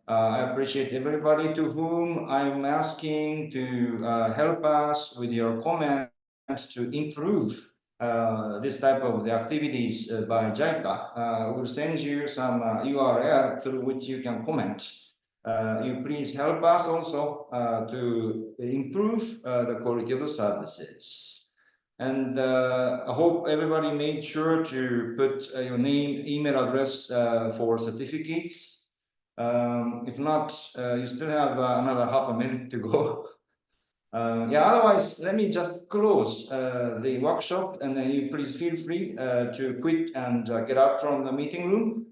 I appreciate everybody to whom I'm asking to help us with your comments to improve this type of the activities by JICA. We'll send you some URL through which you can comment. You please help us also to improve the quality of the services. And I hope everybody made sure to put your name, email address for certificates. If not, you still have another half a minute to go. Yeah, otherwise, let me just close the workshop, and then you please feel free to quit and get out from the meeting room.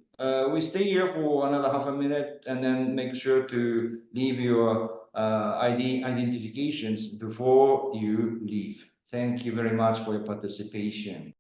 We stay here for another half a minute, and then make sure to leave your ID identifications before you leave. Thank you very much for your participation.